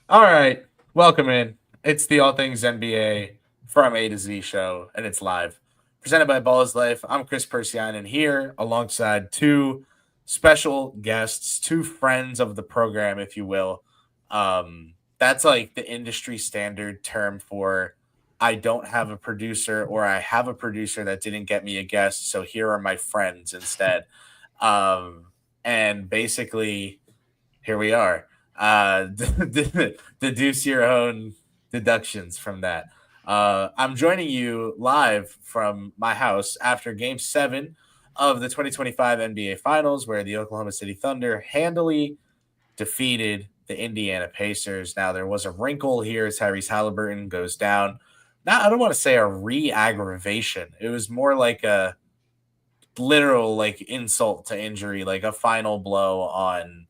All right, welcome in. It's the All Things NBA from A to Z show, and it's live. Presented by Ball is Life. I'm Kris Pursiainen here alongside two special guests, two friends of the program, if you will. That's like the industry standard term for I don't have a producer or I have a producer that didn't get me a guest, so here are my friends instead. Um, and basically, here we are. Deduce your own deductions from that. I'm joining you live from my house after Game 7 of the 2025 NBA Finals, where the Oklahoma City Thunder handily defeated the Indiana Pacers. Now, there was a wrinkle here as Tyrese Halliburton goes down. Now, I don't want to say a re-aggravation. It was more like a literal like insult to injury, like a final blow on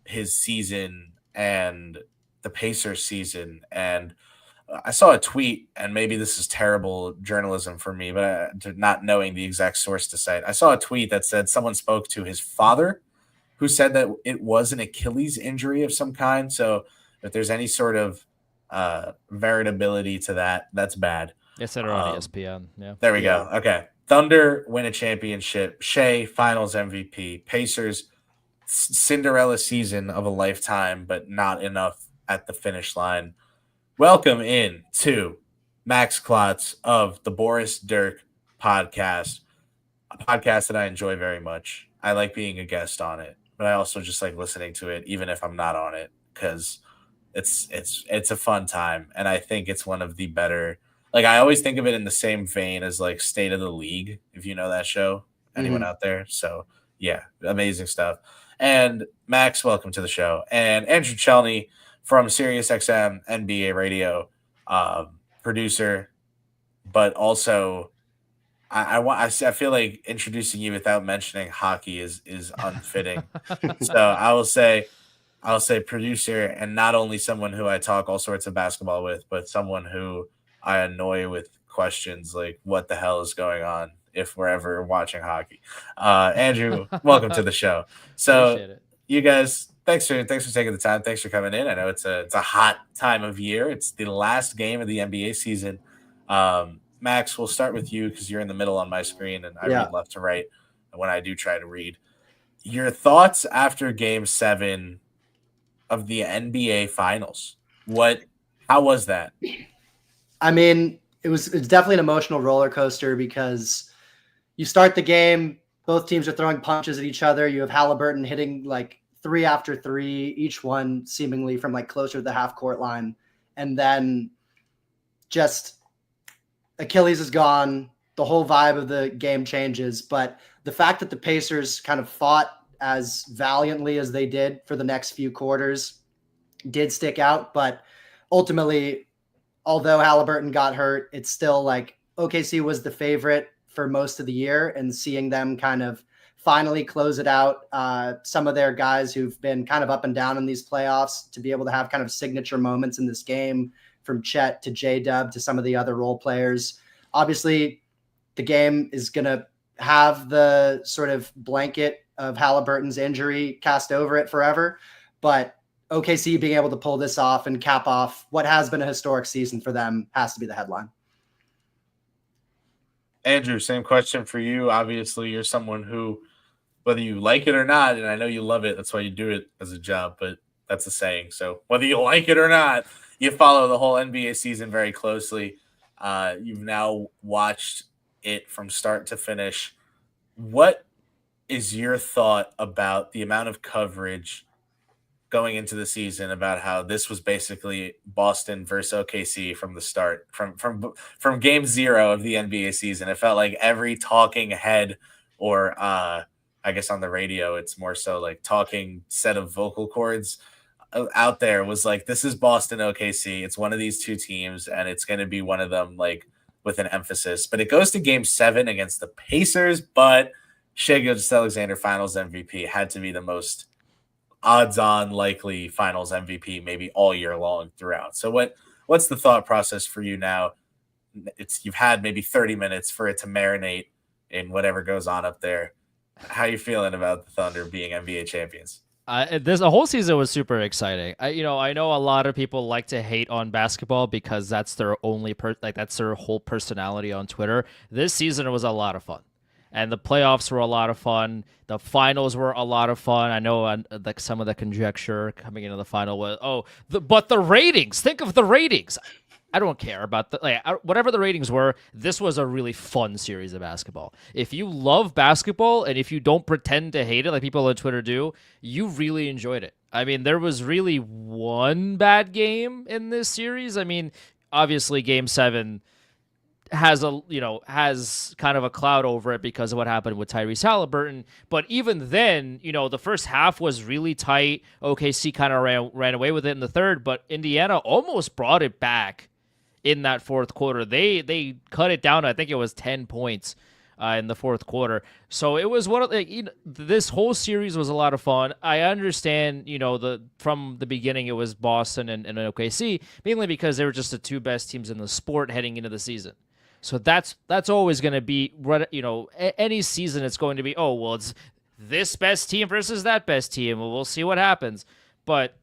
his season and the Pacers season. And I saw a tweet, and maybe this is terrible journalism for me, but not knowing the exact source to cite, I saw a tweet that said someone spoke to his father, who said that it was an Achilles injury of some kind. So if there's any sort of veritability to that, that's bad. They said it on ESPN. Yeah. There we go. Okay. Thunder win a championship. Shea, finals MVP. Pacers, Cinderella season of a lifetime, but not enough at the finish line. Welcome in to Max Klotz of the Boris Dirk podcast, a podcast that I enjoy very much. I like being a guest on it, but I also just like listening to it, even if I'm not on it, because it's a fun time, and I think it's one of the better. Like I always think of it in the same vein as like State of the League, if you know that show. Anyone out there? So yeah, amazing stuff. And Max, welcome to the show. And Andrew Chelney from SiriusXM NBA Radio, producer, but also I feel like introducing you without mentioning hockey is unfitting. So I'll say producer, and not only someone who I talk all sorts of basketball with, but someone who I annoy with questions like what the hell is going on if we're ever watching hockey. Andrew, welcome to the show. So Appreciate it. you guys, thanks for taking the time. Thanks for coming in. I know it's a hot time of year. It's the last game of the NBA season. Max, we'll start with you because you're in the middle on my screen, and I Yeah. read left to right when I do try to read. Your thoughts after Game 7 of the NBA Finals? How was that? I mean, it's definitely an emotional roller coaster because you start the game, both teams are throwing punches at each other. You have Halliburton hitting like three after three, each one seemingly from like closer to the half court line. And then just Achilles is gone. The whole vibe of the game changes. But the fact that the Pacers kind of fought as valiantly as they did for the next few quarters did stick out. But ultimately, although Halliburton got hurt, it's still like OKC was the favorite for most of the year, and seeing them kind of finally close it out. Some of their guys who've been kind of up and down in these playoffs to be able to have kind of signature moments in this game, from Chet to J-Dub to some of the other role players. Obviously, the game is going to have the sort of blanket of Halliburton's injury cast over it forever, but OKC being able to pull this off and cap off what has been a historic season for them has to be the headline. Andrew, same question for you. Obviously, you're someone who, whether you like it or not, and I know you love it, that's why you do it as a job, but that's a saying. So whether you like it or not, you follow the whole NBA season very closely. You've now watched it from start to finish. What is your thought about the amount of coverage going into the season about how this was basically Boston versus OKC from the start, from Game 0 of the NBA season? It felt like every talking head, or I guess on the radio, it's more so like talking set of vocal cords out there was like, this is Boston OKC. It's one of these two teams, and it's going to be one of them, like with an emphasis. But it goes to Game 7 against the Pacers, but Shai Gilgeous-Alexander Finals MVP had to be the most odds-on likely Finals MVP maybe all year long throughout. So what's the thought process for you now? You've had maybe 30 minutes for it to marinate in whatever goes on up there. How are you feeling about the Thunder being NBA champions? The whole season was super exciting. I know a lot of people like to hate on basketball because that's their only that's their whole personality on Twitter. This season was a lot of fun, and the playoffs were a lot of fun. The finals were a lot of fun. I know like some of the conjecture coming into the final was, but the ratings. Think of the ratings. I don't care about whatever the ratings were. This was a really fun series of basketball. If you love basketball and if you don't pretend to hate it like people on Twitter do, you really enjoyed it. I mean, there was really one bad game in this series. I mean, obviously Game 7 has kind of a cloud over it because of what happened with Tyrese Halliburton. But even then, the first half was really tight. OKC kind of ran away with it in the third, but Indiana almost brought it back in that fourth quarter. They cut it down. I think it was 10 points in the fourth quarter. So it was this whole series was a lot of fun. I understand, from the beginning it was Boston and OKC, mainly because they were just the two best teams in the sport heading into the season. So that's always going to be, any season it's going to be, it's this best team versus that best team. Well, we'll see what happens. But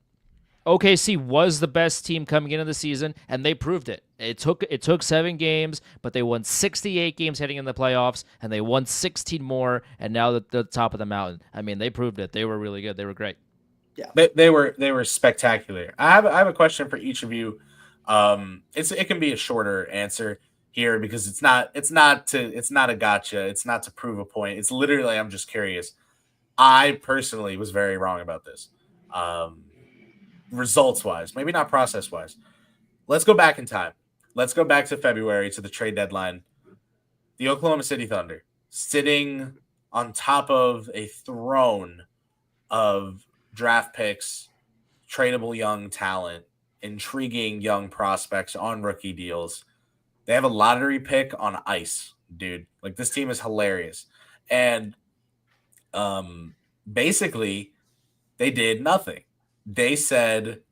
OKC was the best team coming into the season, and they proved it. It took 7 games, but they won 68 games heading in the playoffs, and they won 16 more, and now they're the top of the mountain. I mean, they proved it. They were really good. They were great. Yeah, they were spectacular. I have a question for each of you. It can be a shorter answer here because it's not a gotcha. It's not to prove a point. It's literally I'm just curious. I personally was very wrong about this. Results wise, maybe not process wise. Let's go back in time. Let's go back to February to the trade deadline. The Oklahoma City Thunder sitting on top of a throne of draft picks, tradable young talent, intriguing young prospects on rookie deals. They have a lottery pick on ice, dude. Like, this team is hilarious. And basically they did nothing. They said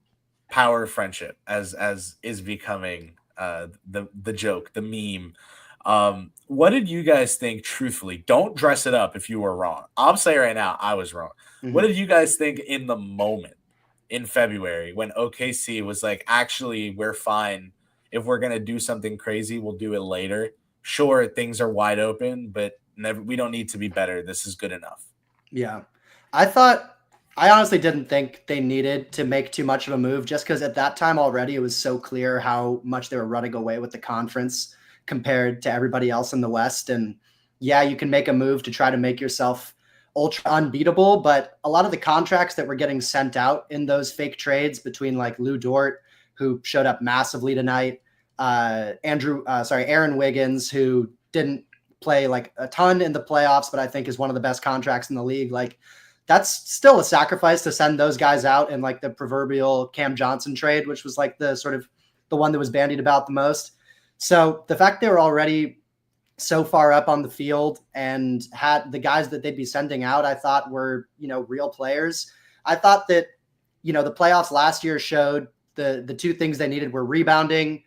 power of friendship as is becoming the joke, the meme. What did you guys think, truthfully? Don't dress it up if you were wrong. I'll say right now, I was wrong. Mm-hmm. What did you guys think in the moment in February when OKC was like, actually, we're fine. If we're going to do something crazy, we'll do it later. Sure, things are wide open, but we don't need to be better. This is good enough. Yeah. I honestly didn't think they needed to make too much of a move just because at that time already it was so clear how much they were running away with the conference compared to everybody else in the West. And yeah, you can make a move to try to make yourself ultra unbeatable, but a lot of the contracts that were getting sent out in those fake trades between like Lou Dort, who showed up massively tonight, Aaron Wiggins, who didn't play like a ton in the playoffs, but I think is one of the best contracts in the league. Like, that's still a sacrifice to send those guys out in like the proverbial Cam Johnson trade, which was like the one that was bandied about the most. So the fact they were already so far up on the field and had the guys that they'd be sending out, I thought were, real players. I thought that, the playoffs last year showed the two things they needed were rebounding,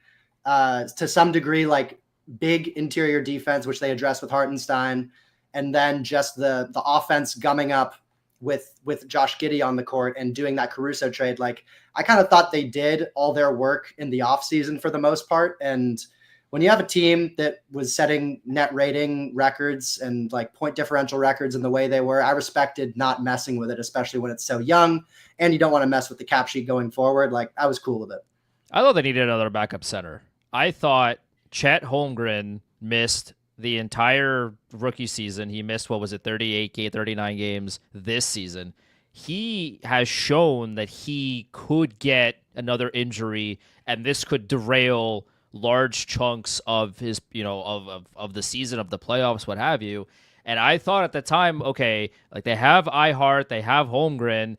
to some degree, like big interior defense, which they addressed with Hartenstein, and then just the offense gumming up with Josh Giddey on the court and doing that Caruso trade. Like, I kind of thought they did all their work in the offseason for the most part. And when you have a team that was setting net rating records and like point differential records in the way they were, I respected not messing with it, especially when it's so young and you don't want to mess with the cap sheet going forward. Like, I was cool with it. I thought they needed another backup center. I thought Chet Holmgren missed the entire rookie season. He missed, 39 games this season. He has shown that he could get another injury, and this could derail large chunks of his, of the season, of the playoffs, what have you. And I thought at the time, okay, like they have Ihart, they have Holmgren.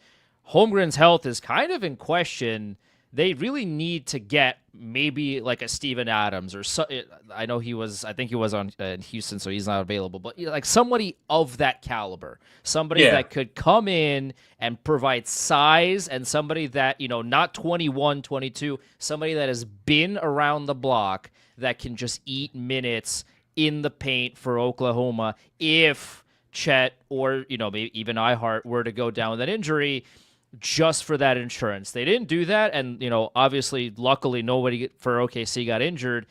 Holmgren's health is kind of in question. They really need to get maybe like a Steven Adams or so. I think he was on in Houston, so he's not available. But like somebody of that caliber, somebody that could come in and provide size, and somebody that not 21, 22, somebody that has been around the block that can just eat minutes in the paint for Oklahoma if Chet or, maybe even iHeart were to go down with an injury just for that insurance. They didn't do that. And, obviously, luckily, nobody for OKC got injured.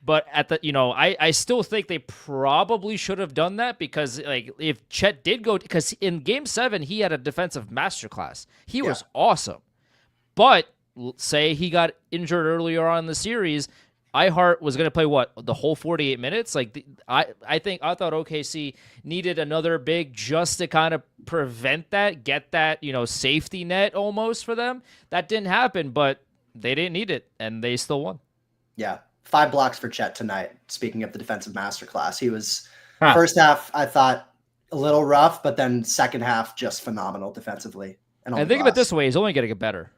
But I still think they probably should have done that because, like, if Chet did go, because in Game 7, he had a defensive masterclass. He was awesome. But say he got injured earlier on in the series, iHeart was going to play the whole 48 minutes. Like I thought OKC needed another big just to kind of prevent that, get that safety net almost for them. That didn't happen, but they didn't need it, and they still won. Yeah, 5 blocks for Chet tonight. Speaking of the defensive masterclass, he was first half I thought a little rough, but then second half just phenomenal defensively. And think of it this way: he's only going to get better.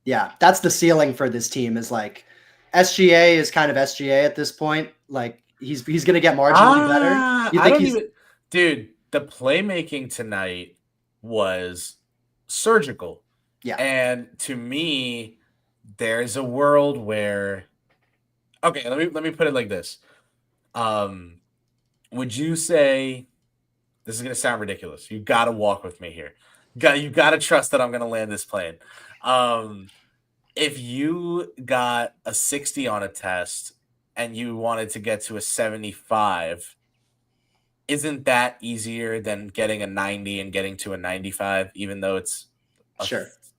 Yeah, that's the ceiling for this team. Is like. SGA is kind of SGA at this point. Like he's going to get marginally better. You think dude, the playmaking tonight was surgical. Yeah. And to me, there's a world where, okay, let me put it like this. Would you say, this is going to sound ridiculous. You got to walk with me here. You got to trust that I'm going to land this plane. If you got a 60 on a test and you wanted to get to a 75, isn't that easier than getting a 90 and getting to a 95, even though it's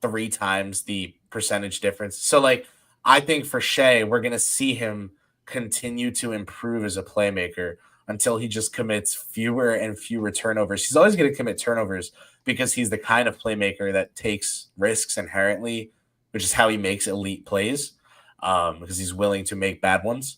3 times the percentage difference? So, like, I think for Shea, we're going to see him continue to improve as a playmaker until he just commits fewer and fewer turnovers. He's always going to commit turnovers because he's the kind of playmaker that takes risks inherently, which is how he makes elite plays, because he's willing to make bad ones.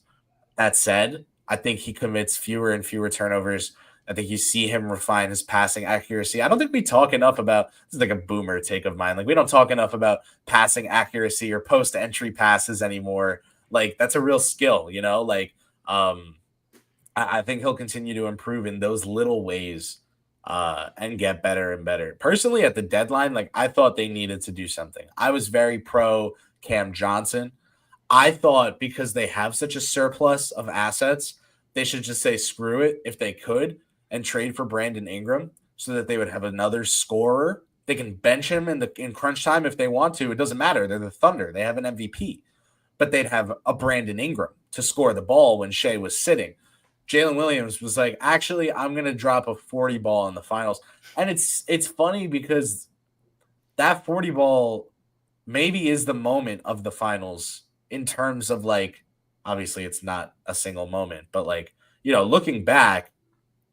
That said, I think he commits fewer and fewer turnovers. I think you see him refine his passing accuracy. I don't think we talk enough about, this is like a boomer take of mine, like we don't talk enough about passing accuracy or post-entry passes anymore. Like that's a real skill, like I think he'll continue to improve in those little ways. And get better and better. Personally, at the deadline, like I thought they needed to do something. I was very pro Cam Johnson. I thought because they have such a surplus of assets, they should just say screw it if they could and trade for Brandon Ingram so that they would have another scorer. They can bench him in crunch time if they want to. It doesn't matter. They're the Thunder. They have an MVP. But they'd have a Brandon Ingram to score the ball when Shea was sitting. Jalen Williams was like, actually, I'm going to drop a 40 ball in the finals. And it's funny because that 40 ball maybe is the moment of the finals in terms of like, obviously it's not a single moment, but like, looking back,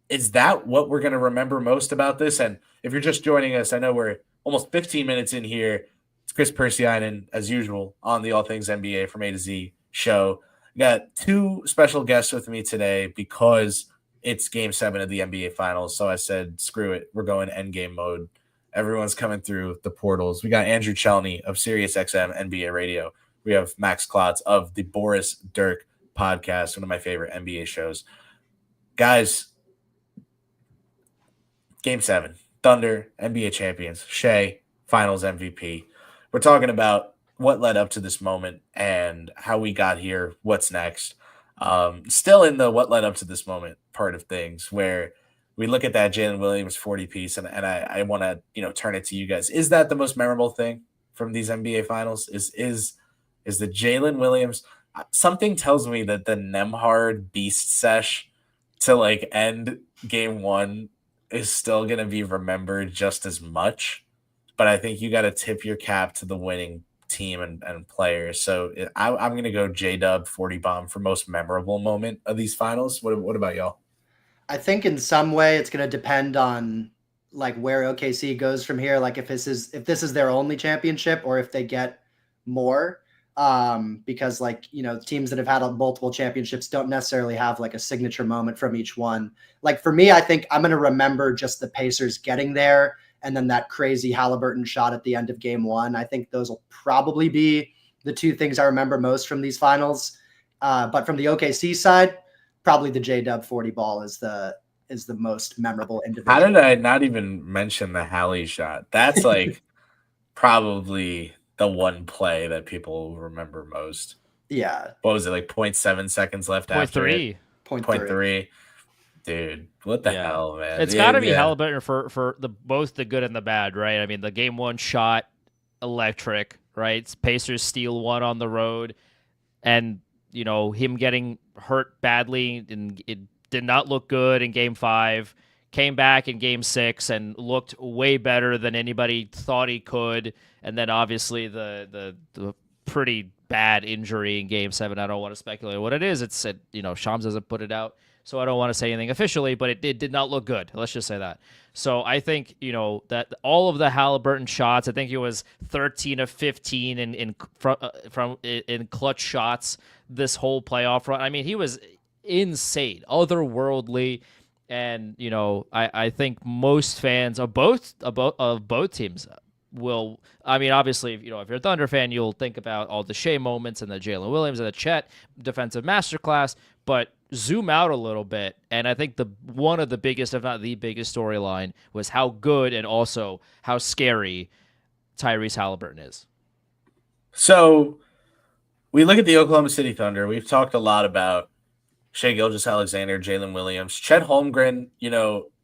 is that what we're going to remember most about this? And if you're just joining us, I know we're almost 15 minutes in here. It's Kris Pursiainen, as usual, on the All Things NBA from A to Z show. Got 2 special guests with me today because it's Game 7 of the NBA Finals. So I said, screw it. We're going endgame mode. Everyone's coming through the portals. We got Andrew Chelney of SiriusXM NBA Radio. We have Max Klotz of the Boris Dirk podcast, one of my favorite NBA shows. Guys, Game 7, Thunder, NBA champions, Shea, Finals MVP. We're talking about what led up to this moment and how we got here, what's next. Still in the what led up to this moment part of things, where we look at that Jalen Williams 40 piece, and I want to turn it to you guys. Is that the most memorable thing from these NBA Finals? Is the Jalen Williams? Something tells me that the Nembhard Beast sesh to like end Game 1 is still going to be remembered just as much, but I think you got to tip your cap to the winning team and players. So I'm going to go J-Dub 40 bomb for most memorable moment of these finals. What about y'all? I think in some way it's going to depend on like where OKC goes from here. Like if this is their only championship or if they get more, because like, teams that have had multiple championships don't necessarily have like a signature moment from each one. Like for me, I think I'm going to remember just the Pacers getting there and then that crazy Halliburton shot at the end of Game 1. I think those will probably be the 2 things I remember most from these finals. But from the OKC side, probably the J-Dub 40 ball is the most memorable individual. How did I not even mention the Hallie shot? That's like probably the one play that people will remember most. Yeah. What was it, like 0.7 seconds left after 0.3. it? 0.3. Dude, what the Yeah. hell, man? It's got to be Halliburton for both the good and the bad, right? I mean, the game one shot, electric, right? Pacers steal one on the road, and him getting hurt badly, and it did not look good in game 5. Came back in game 6 and looked way better than anybody thought he could. And then obviously the pretty bad injury in game 7. I don't want to speculate what it is. It's Shams hasn't put it out, so I don't want to say anything officially, but it did not look good. Let's just say that. So I think, that all of the Halliburton shots, I think it was 13 of 15 in clutch shots this whole playoff run. I mean, he was insane, otherworldly. And, I think most fans of both teams will, I mean, obviously, if you're a Thunder fan, you'll think about all the Shea moments and the Jalen Williams and the Chet defensive masterclass, but zoom out a little bit, and I think one of the biggest, if not the biggest storyline was how good and also how scary Tyrese Halliburton is. So we look at the Oklahoma City Thunder. We've talked a lot about Shai Gilgeous-Alexander, Jalen Williams, Chet Holmgren.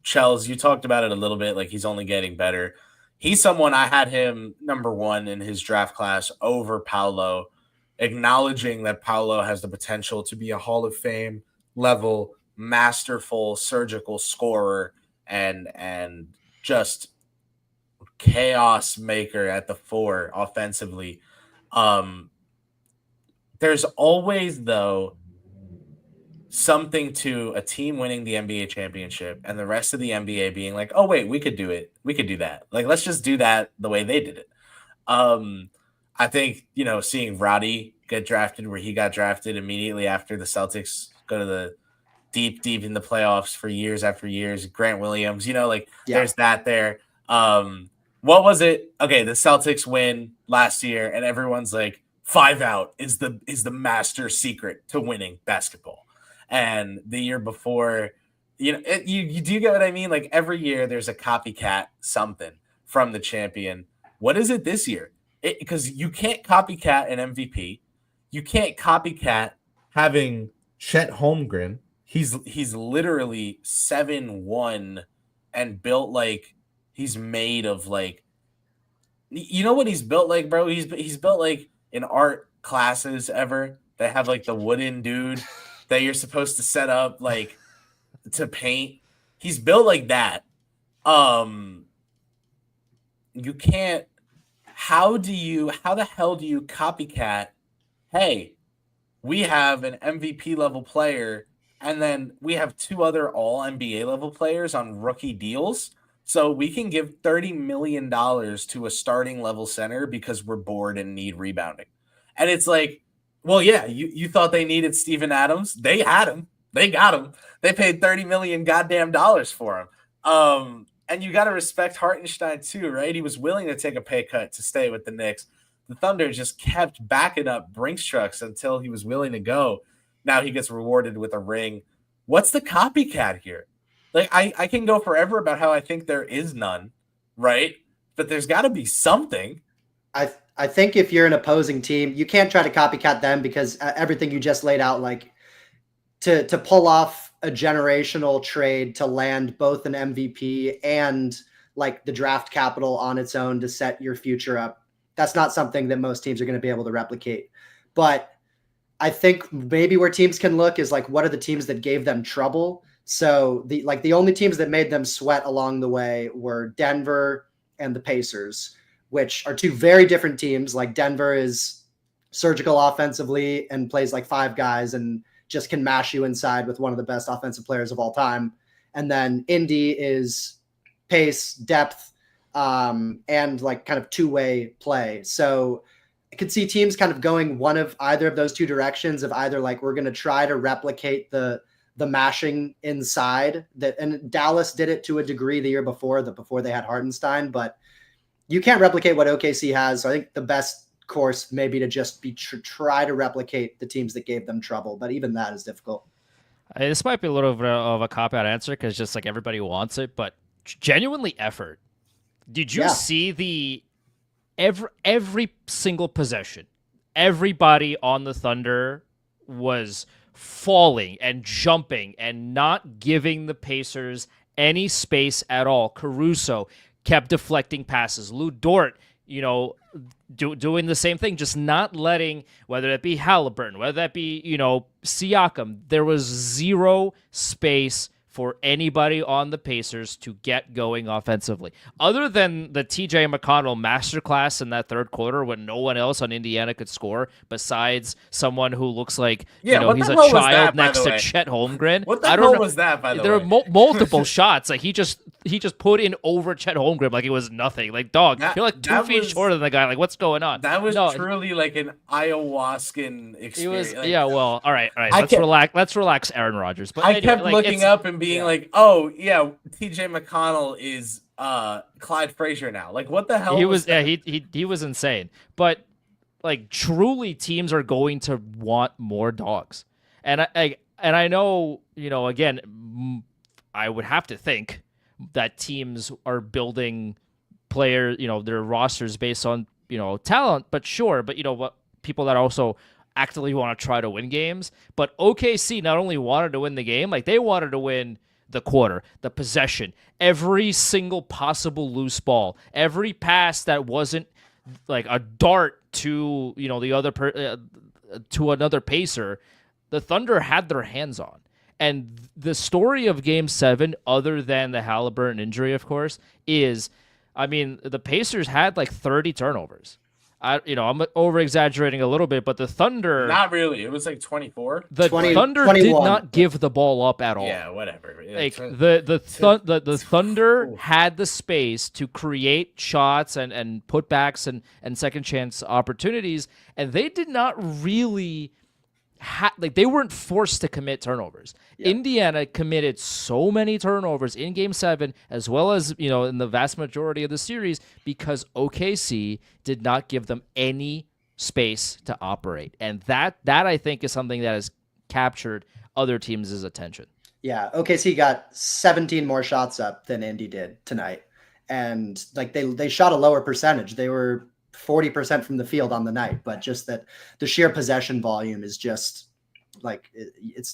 Chels, you talked about it a little bit, like he's only getting better. He's someone I had him number 1 in his draft class over Paolo, acknowledging that Paolo has the potential to be a Hall of Fame level, masterful, surgical scorer and just chaos maker at the 4 offensively. There's always, though, something to a team winning the NBA championship and the rest of the NBA being like, oh, wait, we could do it. We could do that. Like, let's just do that the way they did it. I think, seeing Roddy get drafted where he got drafted immediately after the Celtics go to the deep in the playoffs for years after years, Grant Williams, there's that there. What was it? Okay, the Celtics win last year and everyone's like, 5 out is the master secret to winning basketball. And the year before, you do get what I mean? Like every year there's a copycat something from the champion. What is it this year? Because you can't copycat an MVP. You can't copycat having Chet Holmgren. He's literally 7'1" and built like he's made of like, what he's built like, bro? He's built like in art classes ever. They have like the wooden dude that you're supposed to set up like to paint. He's built like that. You can't. How the hell do you copycat? Hey, we have an MVP level player, and then we have 2 other all NBA level players on rookie deals. So we can give $30 million to a starting level center because we're bored and need rebounding. And it's like, well, yeah, you thought they needed Steven Adams. They had him. They got him. They paid $30 million goddamn dollars for him. And you got to respect Hartenstein too, right? He was willing to take a pay cut to stay with the Knicks. The Thunder just kept backing up Brinks trucks until he was willing to go. Now he gets rewarded with a ring. What's the copycat here? Like, I can go forever about how I think there is none, right? But there's got to be something. I think if you're an opposing team, you can't try to copycat them because everything you just laid out, like to pull off a generational trade to land both an MVP and like the draft capital on its own to set your future up. That's not something that most teams are going to be able to replicate. But I think maybe where teams can look is like, what are the teams that gave them trouble? So the only teams that made them sweat along the way were Denver and the Pacers, which are 2 very different teams. Like Denver is surgical offensively and plays like 5 guys and just can mash you inside with one of the best offensive players of all time. And then Indy is pace, depth, and like kind of 2-way play. So I could see teams kind of going one of either of those 2 directions of either like, we're going to try to replicate the mashing inside that, and Dallas did it to a degree the year before they had Hartenstein, but you can't replicate what OKC has. So I think the best course maybe to just be try to replicate the teams that gave them trouble, but even that is difficult. This might be a little bit of a cop-out answer because just like everybody wants it, but genuinely effort. Did you see the every single possession? Everybody on the Thunder was falling and jumping and not giving the Pacers any space at all. Caruso kept deflecting passes. Lou Dort, doing the same thing, just not letting, whether that be Halliburton, whether that be, Siakam, there was zero space for anybody on the Pacers to get going offensively. Other than the TJ McConnell masterclass in that third quarter when no one else on Indiana could score besides someone who looks like, he's a child next to Chet Holmgren. What the hell was that, by the way? There were multiple shots. Like, he just put in over Chet Holmgren like it was nothing. Like, dog, you're like 2 feet shorter than the guy. Like, what's going on? That was truly like an ayahuascan experience. All right. Let's relax, Aaron Rodgers. But I kept looking up and being like, oh yeah, TJ McConnell is Clyde Frazier now. Like, what the hell? He was he was insane. But like, truly, teams are going to want more dogs. And I know, again, I would have to think that teams are building players, their rosters based on, talent, but sure. But what, people that also actively want to try to win games. But OKC not only wanted to win the game, like, they wanted to win the quarter, the possession, every single possible loose ball, every pass that wasn't like a dart to, the other to another Pacer, the Thunder had their hands on. And the story of Game 7, other than the Halliburton injury, of course, is, the Pacers had like 30 turnovers. I'm over-exaggerating a little bit, but the Thunder... Not really. It was like 24. The Thunder 21. Did not give the ball up at all. Yeah, whatever. Like, the Thunder had the space to create shots and putbacks and second chance opportunities, and they did not really... they weren't forced to commit turnovers. Yeah. Indiana committed so many turnovers in Game 7, as well as, in the vast majority of the series, because OKC did not give them any space to operate. And that I think is something that has captured other teams' attention. Yeah, OKC got 17 more shots up than Indy did tonight. And like, they shot a lower percentage. They were 40% from the field on the night, but just that the sheer possession volume is just like,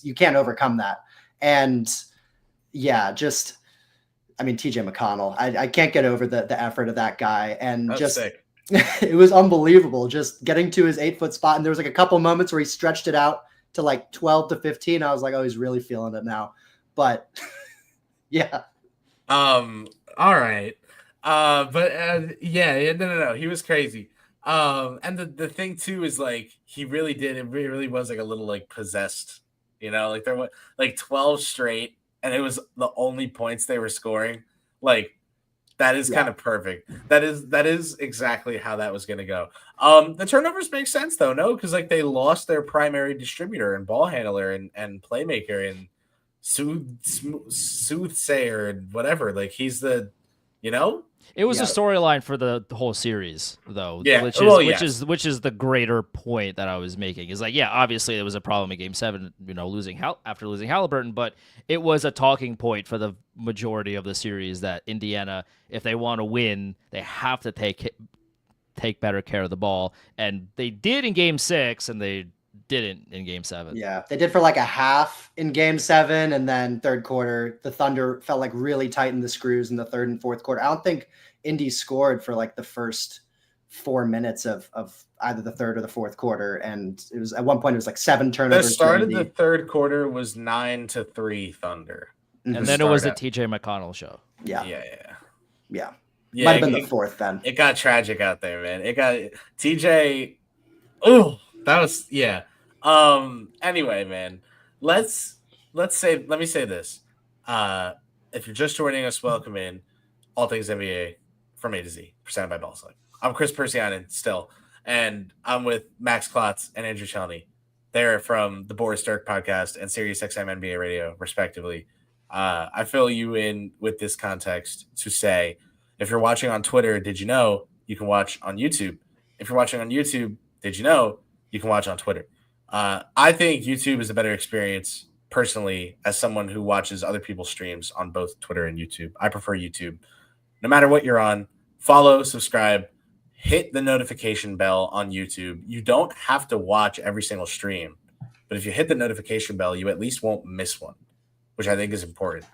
you can't overcome that. And yeah, TJ McConnell, I can't get over the effort of that guy. And that's just sick. It was unbelievable just getting to his 8-foot spot. And there was like a couple moments where he stretched it out to like 12 to 15. I was like, oh, he's really feeling it now. But yeah. All right. No, he was crazy. And the thing too is, like, it really was like a little like possessed, like there was like 12 straight and it was the only points they were scoring. Like, that is kind of perfect. That is exactly how that was going to go. The turnovers make sense though. No, because like, they lost their primary distributor and ball handler and playmaker and soothsayer and whatever. Like, he's the, It was a storyline for the whole series, though. Yeah, which is the greater point that I was making. Is like, yeah, obviously there was a problem in Game 7, after losing Halliburton, but it was a talking point for the majority of the series that Indiana, if they want to win, they have to take better care of the ball, and they did in Game 6, and they didn't in Game 7. Yeah, they did for like a half in Game 7, and then third quarter, the Thunder felt like really tightened the screws in the third and fourth quarter. I don't think Indy scored for like the first 4 minutes of either the third or the fourth quarter, and it was at one point it was like 7 turnovers. The start of the third quarter was 9-3 Thunder, and then it was the TJ McConnell show. Yeah. Yeah, might have been the fourth then. It got tragic out there, man. It got TJ. Oh, that was Anyway, man, let me say this. If you're just joining us, welcome in All Things NBA from A to Z, presented by Ballslike. I'm Kris Pursiainen still, and I'm with Max Klotz and Andrew Chelney. They're from the Boris Dirk podcast and SiriusXM NBA radio, respectively. I fill you in with this context to say, if you're watching on Twitter, did you know you can watch on YouTube? If you're watching on YouTube, did you know you can watch on Twitter? I think YouTube is a better experience, personally, as someone who watches other people's streams on both Twitter and YouTube. I prefer YouTube. No matter what you're on, follow, subscribe, hit the notification bell on YouTube. You don't have to watch every single stream But if you hit the notification bell, you at least won't miss one, which I think is important.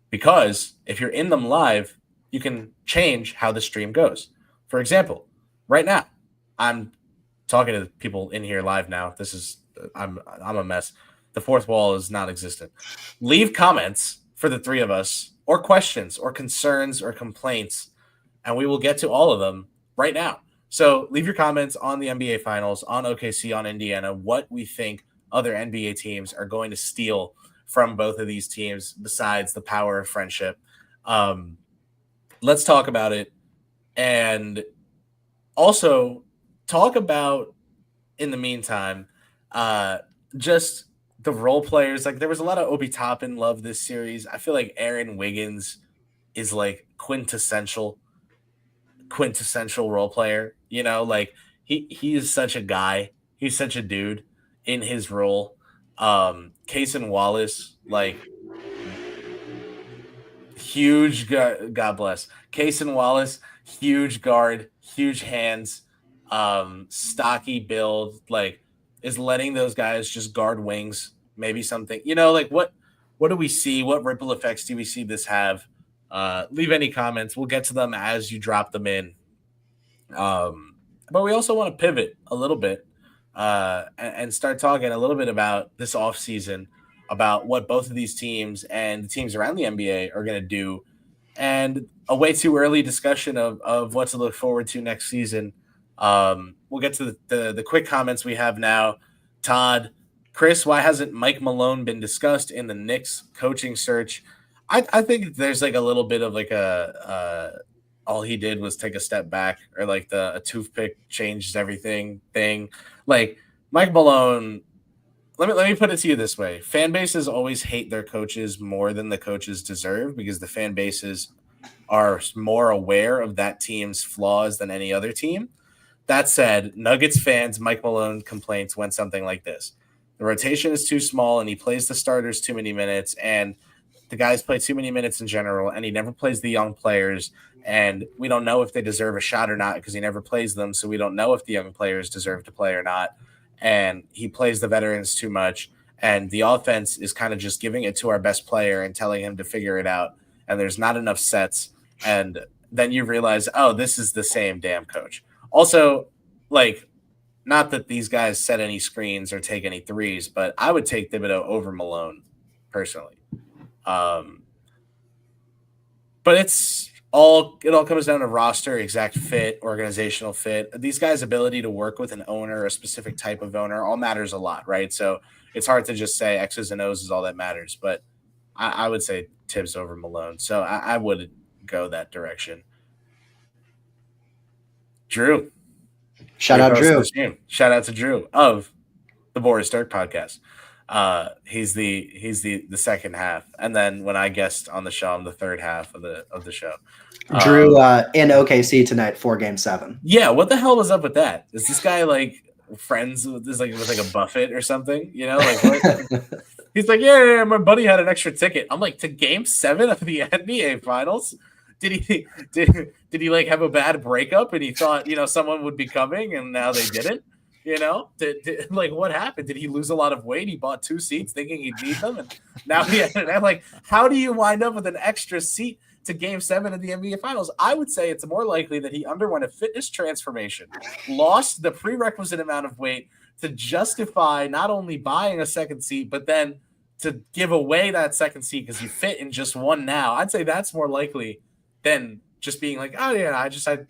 Because if you're in them live, you can change how the stream goes. For example, right now, I'm talking to people in here live now. I'm a mess. The fourth wall is non-existent. Leave comments for the three of us, or questions, or concerns, or complaints, and we will get to all of them right now. So leave your comments on the NBA Finals, on OKC, on Indiana, what we think other NBA teams are going to steal from both of these teams besides the power of friendship. Let's talk about it. And also talk about, in the meantime, just the role players. Like, there was a lot of Obi Toppin love this series. I feel like Aaron Wiggins is like quintessential role player. You know, like he is such a guy. He's such a dude in his role. Cason Wallace, like, huge, God bless. Cason Wallace, huge guard, huge hands, stocky build, like, is letting those guys just guard wings, maybe something. You know, like, what do we see? What ripple effects do we see this have? Leave any comments. We'll get to them as you drop them in. But we also want to pivot a little bit and start talking a little bit about this offseason, about what both of these teams and the teams around the NBA are going to do, and a way too early discussion of what to look forward to next season. We'll get to the quick comments we have now. Todd, Kris, why hasn't Mike Malone been discussed in the Knicks coaching search? I think there's like a little bit of like all he did was take a step back, or like a toothpick changed everything thing. Like, Mike Malone, let me put it to you this way. Fan bases always hate their coaches more than the coaches deserve, because the fan bases are more aware of that team's flaws than any other team. That said, Nuggets fans' Mike Malone complaints went something like this. The rotation is too small, and he plays the starters too many minutes, and the guys play too many minutes in general, and he never plays the young players, and we don't know if they deserve a shot or not because he never plays them, so we don't know if the young players deserve to play or not. And he plays the veterans too much, and the offense is kind of just giving it to our best player and telling him to figure it out, and there's not enough sets, and then you realize, oh, this is the same damn coach. Also, like, not that these guys set any screens or take any threes, but I would take Thibodeau over Malone personally. But it all comes down to roster, exact fit, organizational fit. These guys' ability to work with an owner, a specific type of owner, all matters a lot, right? So it's hard to just say X's and O's is all that matters. But I would say Tibbs over Malone. So I would go that direction. Drew. Shout out Drew. Shout out to Drew of the Boris Dirk podcast. He's the second half, and then when I guest on the show, I'm the third half of the show. Drew in OKC tonight for Game 7. Yeah, what the hell was up with that? Is this guy like friends with a Buffett or something? You know, like what? He's like, yeah, my buddy had an extra ticket. I'm like, to Game 7 of the NBA Finals. Did he like have a bad breakup and he thought, you know, someone would be coming and now they didn't? You know, like, what happened? Did he lose a lot of weight? He bought 2 seats thinking he'd need them, and now I'm like, how do you wind up with an extra seat to Game 7 of the NBA Finals? I would say it's more likely that he underwent a fitness transformation, lost the prerequisite amount of weight to justify not only buying a second seat, but then to give away that second seat because you fit in just one now. I'd say that's more likely than just being like, oh yeah, I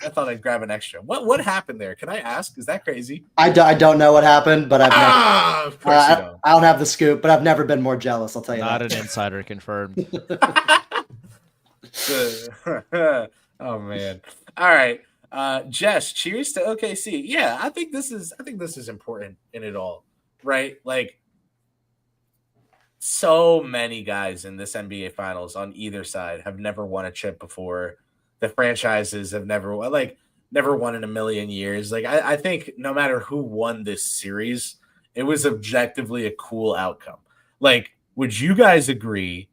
thought I'd grab an extra. What happened there? Can I ask? Is that crazy? I don't know what happened, but of course you don't. I don't have the scoop, but I've never been more jealous. I'll tell you Not that. an insider confirmed. Oh man. All right. Jess, cheers to OKC. Yeah, I think this is important in it all, right? Like, so many guys in this NBA Finals on either side have never won a chip before. The franchises have never won in a million years. Like, I think no matter who won this series, it was objectively a cool outcome. Like, would you guys agree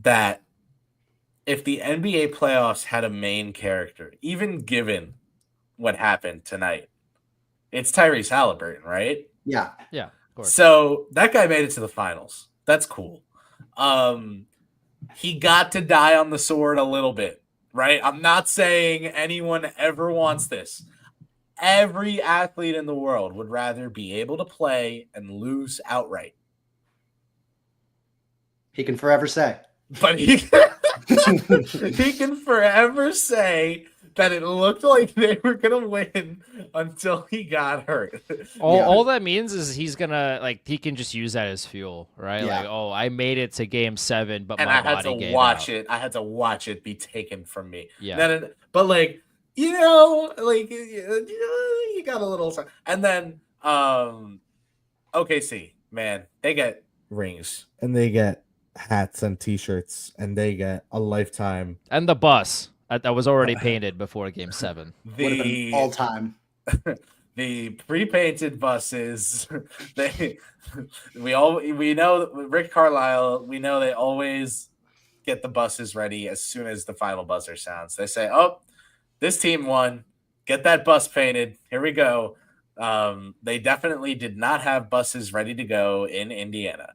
that if the NBA playoffs had a main character, even given what happened tonight, it's Tyrese Halliburton, right? Yeah. Yeah. So that guy made it to the finals. That's cool. He got to die on the sword a little bit, right? I'm not saying anyone ever wants this. Every athlete in the world would rather be able to play and lose outright. He can forever say. But he can forever say that it looked like they were going to win until he got hurt. All that means is he's going to, he can just use that as fuel, right? Yeah. Like, oh, I made it to game 7, but and my I had body to gave watch out. it. I had to watch it be taken from me. Yeah. But you got a little, and then OKC, man, they get rings and they get hats and t-shirts and they get a lifetime. And the bus that was already painted before game 7. Would have been all time. The pre-painted buses, we know Rick Carlisle, we know they always get the buses ready as soon as the final buzzer sounds. They say, oh, this team won, get that bus painted, here we go. They definitely did not have buses ready to go in Indiana.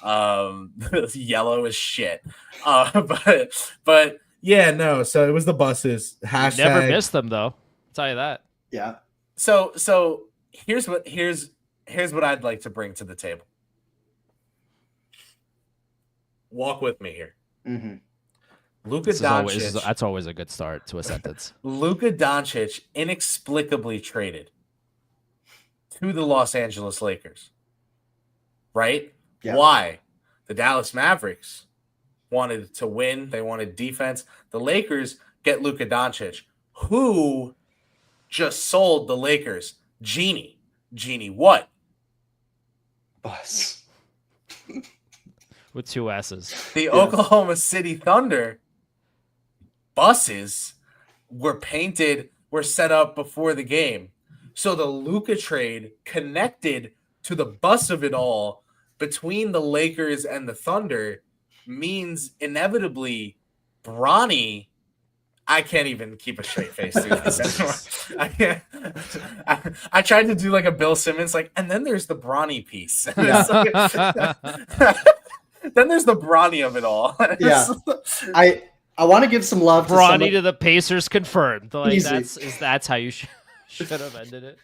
Yellow as shit. But yeah, no, so it was the buses. Hashtag... Never missed them though, I'll tell you that. Yeah. So here's what I'd like to bring to the table. Walk with me here. Mm-hmm. Luka Doncic. That's always a good start to a sentence. Luka Doncic inexplicably traded to the Los Angeles Lakers. Right? Yeah. Why? The Dallas Mavericks wanted to win. They wanted defense. The Lakers get Luka Doncic, who just sold the Lakers. Genie what? Bus. With 2 S's. The Oklahoma City Thunder buses were set up before the game. So the Luka trade connected to the bus of it all between the Lakers and the Thunder means inevitably Bronny. I can't even keep a straight face through this anymore. I tried to do like a Bill Simmons, and then there's the Bronny piece. Then there's the Bronny of it all. Yeah. I want to give some love to Bronny to the Pacers confirmed. That's how you should have ended it.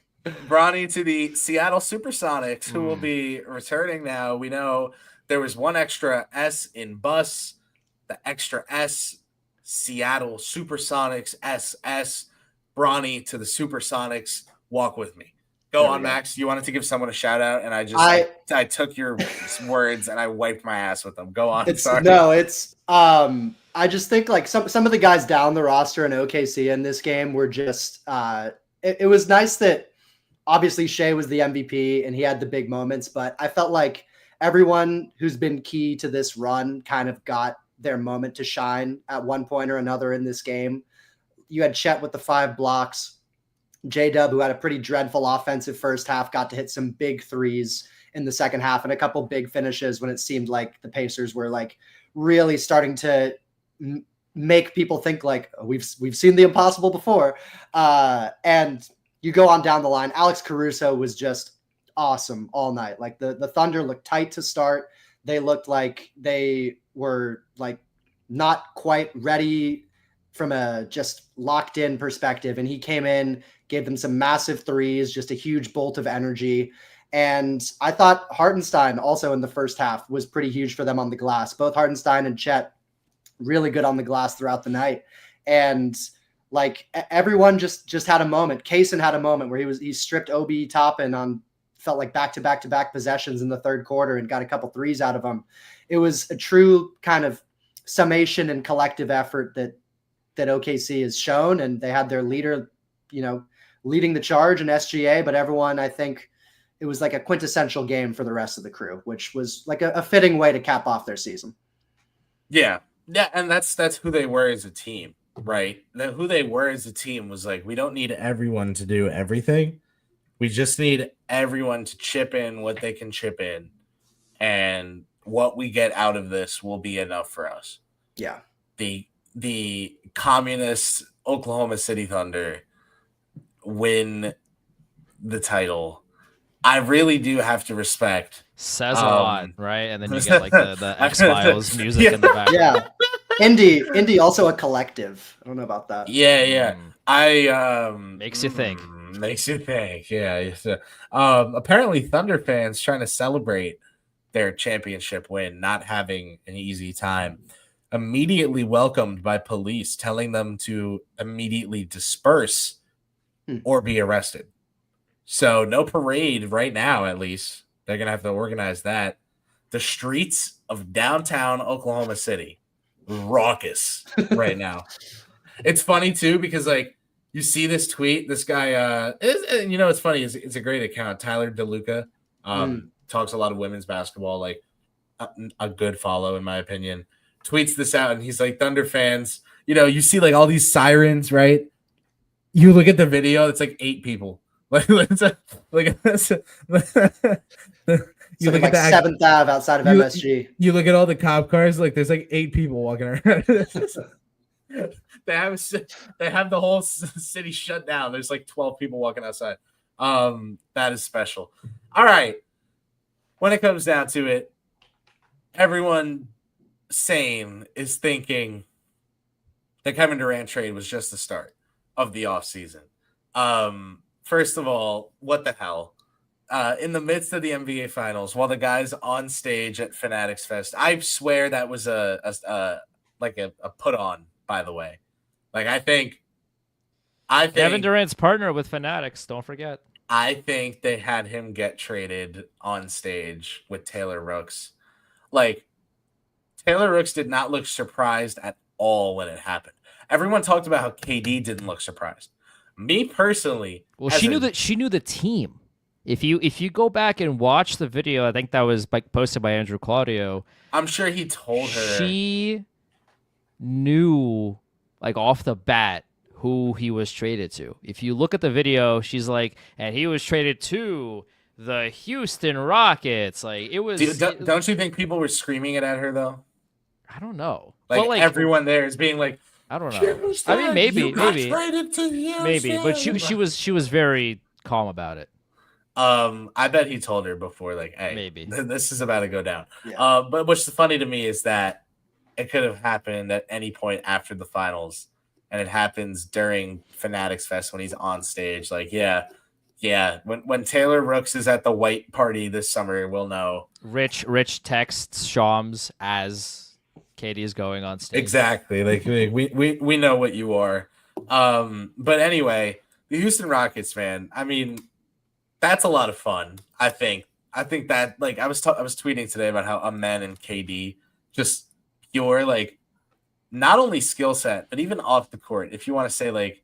Bronny to the Seattle Supersonics, who will be returning now. We know there was one extra S in bus. The extra S, Seattle Supersonics, SS. Bronny to the Supersonics. Walk with me. Go on, Max. You wanted to give someone a shout out, and I took your words and I wiped my ass with them. Go on. Sorry. No, it's I just think some of the guys down the roster in OKC in this game were just it was nice that obviously Shea was the MVP and he had the big moments, but I felt like everyone who's been key to this run kind of got their moment to shine at one point or another in this game. You had Chet with the 5 blocks. J-Dub, who had a pretty dreadful offensive first half, got to hit some big threes in the second half and a couple big finishes when it seemed like the Pacers were really starting to make people think we've seen the impossible before. And you go on down the line. Alex Caruso was just awesome all night. The Thunder looked tight to start. They looked like they were not quite ready from a just locked in perspective. And he came in, gave them some massive threes, just a huge bolt of energy. And I thought Hartenstein also in the first half was pretty huge for them on the glass. Both Hartenstein and Chet really good on the glass throughout the night. And everyone just had a moment. Kaysen had a moment where he stripped Obi Toppin on felt like back-to-back possessions in the third quarter and got a couple threes out of him. It was a true kind of summation and collective effort that OKC has shown, and they had their leader, leading the charge in SGA, but everyone, I think it was like a quintessential game for the rest of the crew, which was like a fitting way to cap off their season. Yeah. Yeah. And that's who they were as a team, right? Who they were as a team was we don't need everyone to do everything. We just need everyone to chip in what they can chip in, and what we get out of this will be enough for us. Yeah. The communist Oklahoma City Thunder win the title I really do have to respect. Says a lot, right? And then you get like the X-Files music in the background. Yeah. Indie also a collective. I don't know about that. Yeah. Makes you think. Makes you think. Yeah. Apparently Thunder fans trying to celebrate their championship win, not having an easy time, immediately welcomed by police, telling them to immediately disperse or be arrested. So no parade right now, at least. They're going to have to organize that. The streets of downtown Oklahoma City, raucous right now. It's funny, too, because, like, you see this tweet. This guy, it's funny. It's a great account. Tyler DeLuca talks a lot of women's basketball, like a good follow, in my opinion. Tweets this out, and he's like, Thunder fans, you see, like, all these sirens, right? You look at the video, it's like 8 people. You look at that 7th Ave outside of MSG. You look at all the cop cars, like there's like 8 people walking around. They have the whole city shut down. There's like 12 people walking outside. That is special. All right. When it comes down to it, everyone sane is thinking the Kevin Durant trade was just the start of the offseason. First of all, what the hell? In the midst of the NBA Finals, while the guys on stage at Fanatics Fest, I swear that was a put on. By the way, like I think Kevin Durant's partner with Fanatics. Don't forget. I think they had him get traded on stage with Taylor Rooks. Like Taylor Rooks did not look surprised at all when it happened. Everyone talked about how KD didn't look surprised. Me personally, well, she knew the team. If you go back and watch the video, I think that was posted by Andrew Claudio. I'm sure he told her. She knew, like, off the bat who he was traded to. If you look at the video, she's like, and he was traded to the Houston Rockets. Like, it was. Don't you think people were screaming it at her though? I don't know. Like everyone there is being like, I don't know. I mean, maybe, but she was very calm about it. I bet he told her before, like, hey, maybe this is about to go down. Yeah. But what's funny to me is that it could have happened at any point after the finals, and it happens during Fanatics Fest when he's on stage. Like, yeah. When Taylor Rooks is at the white party this summer, we'll know. Rich texts Shams as Katie is going on stage. Exactly. Like we know what you are. But anyway, the Houston Rockets, man. I mean, that's a lot of fun. I think that, like, I was tweeting today about how Amen and KD just pure, like, not only skill set, but even off the court, if you want to say, like,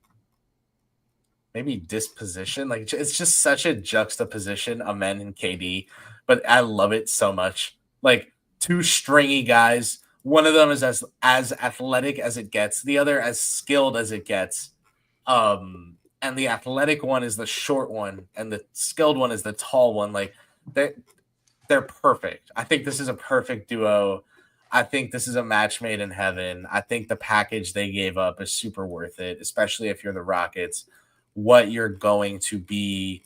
maybe disposition, like, it's just such a juxtaposition, Amen and KD, but I love it so much. Like, 2 stringy guys. One of them is as athletic as it gets, the other as skilled as it gets. And the athletic one is the short one, and the skilled one is the tall one. Like, they're perfect. I think this is a perfect duo. I think this is a match made in heaven. I think the package they gave up is super worth it, especially if you're the Rockets. What you're going to be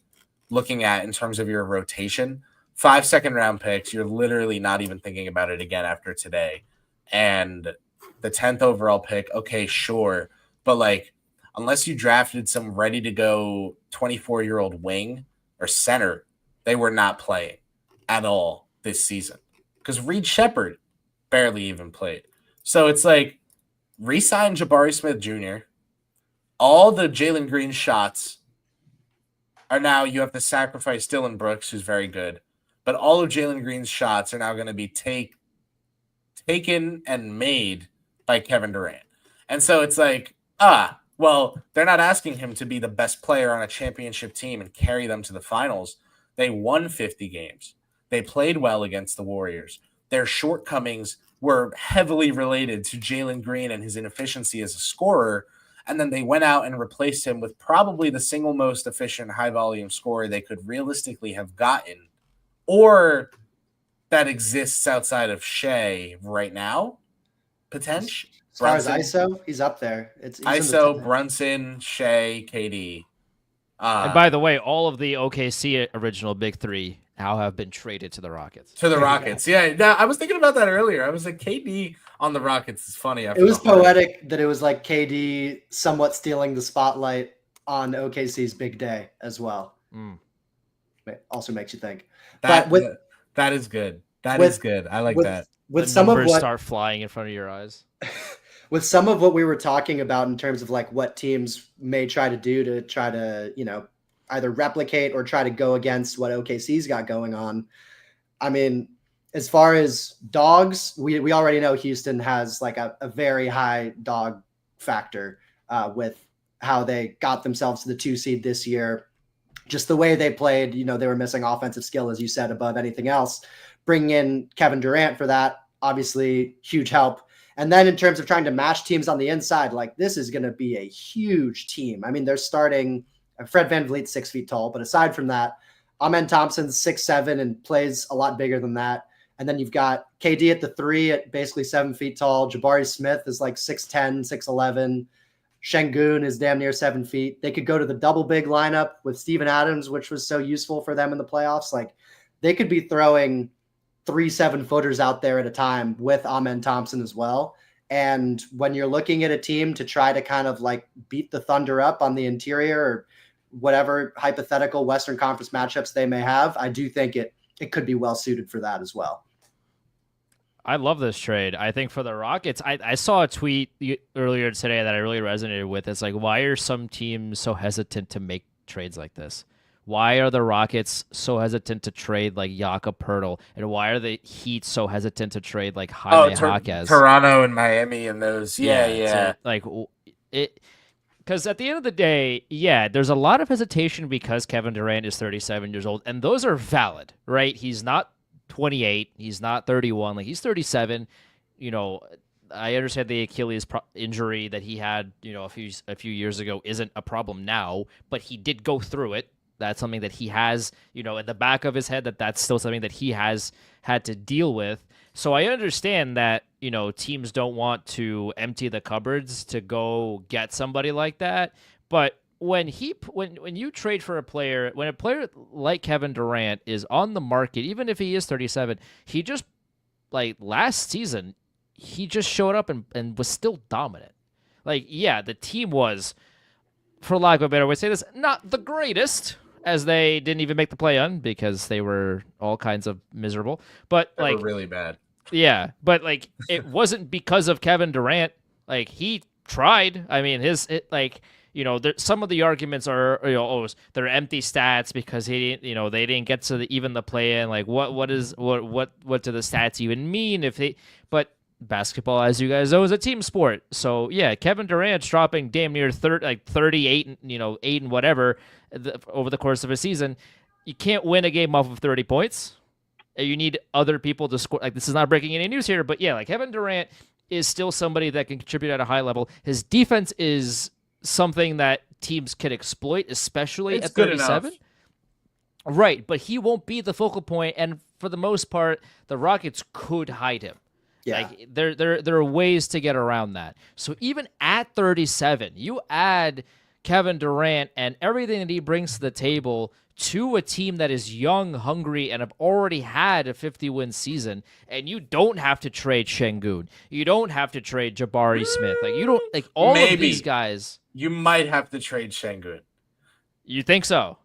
looking at in terms of your rotation, 5 second-round picks, you're literally not even thinking about it again after today. And the 10th overall pick, okay, sure. But, like, unless you drafted some ready-to-go 24-year-old wing or center, they were not playing at all this season. Because Reed Shepherd barely even played. So it's like, re-sign Jabari Smith Jr. All the Jalen Green shots are now, you have to sacrifice Dylan Brooks, who's very good. But all of Jalen Green's shots are now going to be taken and made by Kevin Durant. And so it's like, well, they're not asking him to be the best player on a championship team and carry them to the finals. They won 50 games. They played well against the Warriors. Their shortcomings were heavily related to Jalen Green and his inefficiency as a scorer. And then they went out and replaced him with probably the single most efficient high-volume scorer they could realistically have gotten, or that exists outside of Shea right now, potentially. As far as ISO, he's up there. It's ISO, Brunson, Shea, KD. And by the way, all of the OKC original big three now have been traded to the Rockets. To the Rockets, yeah. Now, I was thinking about that earlier. I was like, KD on the Rockets is funny. It was poetic that it was like KD somewhat stealing the spotlight on OKC's big day as well. It also makes you think. That is good. That is good. I like that. With the some of numbers what start flying in front of your eyes. With some of what we were talking about in terms of like what teams may try to do to try to, either replicate or try to go against what OKC's got going on. I mean, as far as dogs, we already know Houston has like a very high dog factor with how they got themselves to the 2 seed this year. Just the way they played, they were missing offensive skill, as you said, above anything else. Bringing in Kevin Durant for that, obviously huge help. And then in terms of trying to match teams on the inside, like this is going to be a huge team. I mean, they're starting Fred VanVleet's 6 feet tall, but aside from that, Amen Thompson's 6'7" and plays a lot bigger than that. And then you've got KD at the 3 at basically 7 feet tall. Jabari Smith is like 6'10", 6'11". Şengün is damn near 7 feet. They could go to the double big lineup with Steven Adams, which was so useful for them in the playoffs. Like they could be throwing 3 7-footers out there at a time with Amen Thompson as well. And when you're looking at a team to try to kind of like beat the Thunder up on the interior or whatever hypothetical Western Conference matchups they may have, I do think it could be well suited for that as well. I love this trade. I think for the Rockets, I saw a tweet earlier today that I really resonated with. It's like, why are some teams so hesitant to make trades like this? Why are the Rockets so hesitant to trade like Jakob Poeltl? And why are the Heat so hesitant to trade like Jaime Jaquez? Toronto and Miami and those. Yeah. So, like it. Because at the end of the day, there's a lot of hesitation because Kevin Durant is 37 years old, and those are valid, right? He's not 28, he's not 31, like he's 37. I understand the Achilles injury that he had, a few years ago isn't a problem now, but he did go through it. That's something that he has, at the back of his head, that's still something that he has had to deal with. So I understand that, teams don't want to empty the cupboards to go get somebody like that. But when you trade for a player, when a player like Kevin Durant is on the market, even if he is 37, he just, like last season, he just showed up and was still dominant. Like, the team was, for lack of a better way to say this, not the greatest, as they didn't even make the play-in because they were all kinds of miserable. But they were really bad. Yeah, but like it wasn't because of Kevin Durant. Like he tried. I mean, some of the arguments are, they're empty stats because he didn't, they didn't get to even the play-in. Like what do the stats even mean if they? But basketball, as you guys know, is a team sport. So Kevin Durant's dropping damn near 38, 8 and whatever over the course of a season. You can't win a game off of 30 points. You need other people to score. Like, this is not breaking any news here, but Kevin Durant is still somebody that can contribute at a high level. His defense is something that teams can exploit, especially at 37. Right, but he won't be the focal point, and for the most part, the Rockets could hide him. Yeah. Like there are ways to get around that. So even at 37, you add Kevin Durant and everything that he brings to the table to a team that is young, hungry, and have already had a 50-win season, and you don't have to trade Şengün. You don't have to trade Jabari Smith. Like you don't like all of these guys. You might have to trade Şengün. You think so?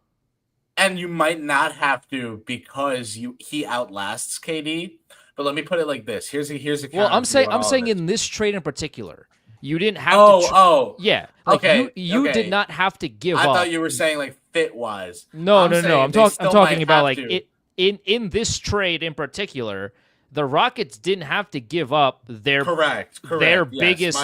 And you might not have to because he outlasts KD. But let me put it like this. Here's a well, I'm saying in this trade in particular, you didn't have to. Yeah. Like okay. You did not have to give up. I thought you were saying like fit wise. No. I'm talking about like in this trade in particular, the Rockets didn't have to give up their correct their yes, biggest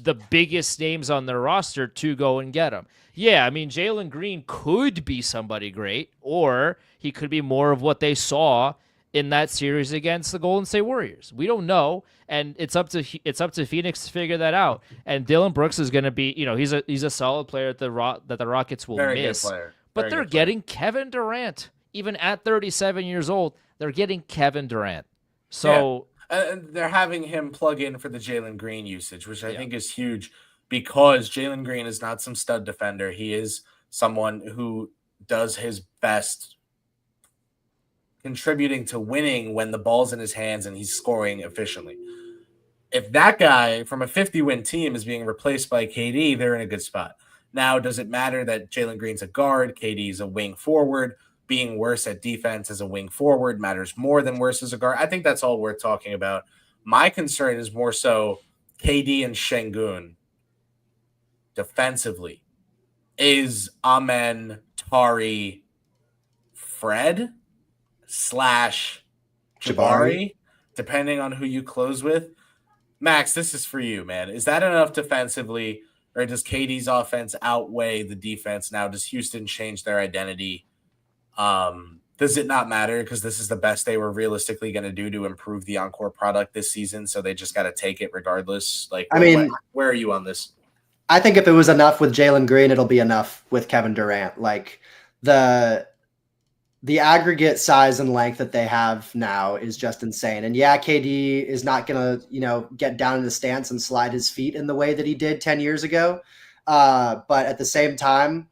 the biggest names on their roster to go and get them. Yeah, I mean Jalen Green could be somebody great, or he could be more of what they saw in that series against the Golden State Warriors. We don't know, and it's up to Phoenix to figure that out. And Dylan Brooks is going to be, he's a solid player that the Rockets will miss. Good player. But they're getting Kevin Durant. Even at 37 years old, they're getting Kevin Durant. So and they're having him plug in for the Jalen Green usage, which I think is huge because Jalen Green is not some stud defender. He is someone who does his best contributing to winning when the ball's in his hands and he's scoring efficiently. If that guy from a 50-win team is being replaced by KD, they're in a good spot. Now, does it matter that Jalen Green's a guard, KD's a wing forward? Being worse at defense as a wing forward matters more than worse as a guard. I think that's all worth talking about. My concern is more so KD and Şengün defensively. Is Amen, Tari, Fred / Jabari, depending on who you close with? Max, this is for you, man. Is that enough defensively, or does KD's offense outweigh the defense now? Does Houston change their identity? Does it not matter because this is the best they were realistically going to do to improve the encore product this season, so they just got to take it regardless? Like, where are you on this? I think if it was enough with Jalen Green, it'll be enough with Kevin Durant. Like the aggregate size and length that they have now is just insane. And yeah, KD is not going to, get down in the stance and slide his feet in the way that he did 10 years ago. But at the same time,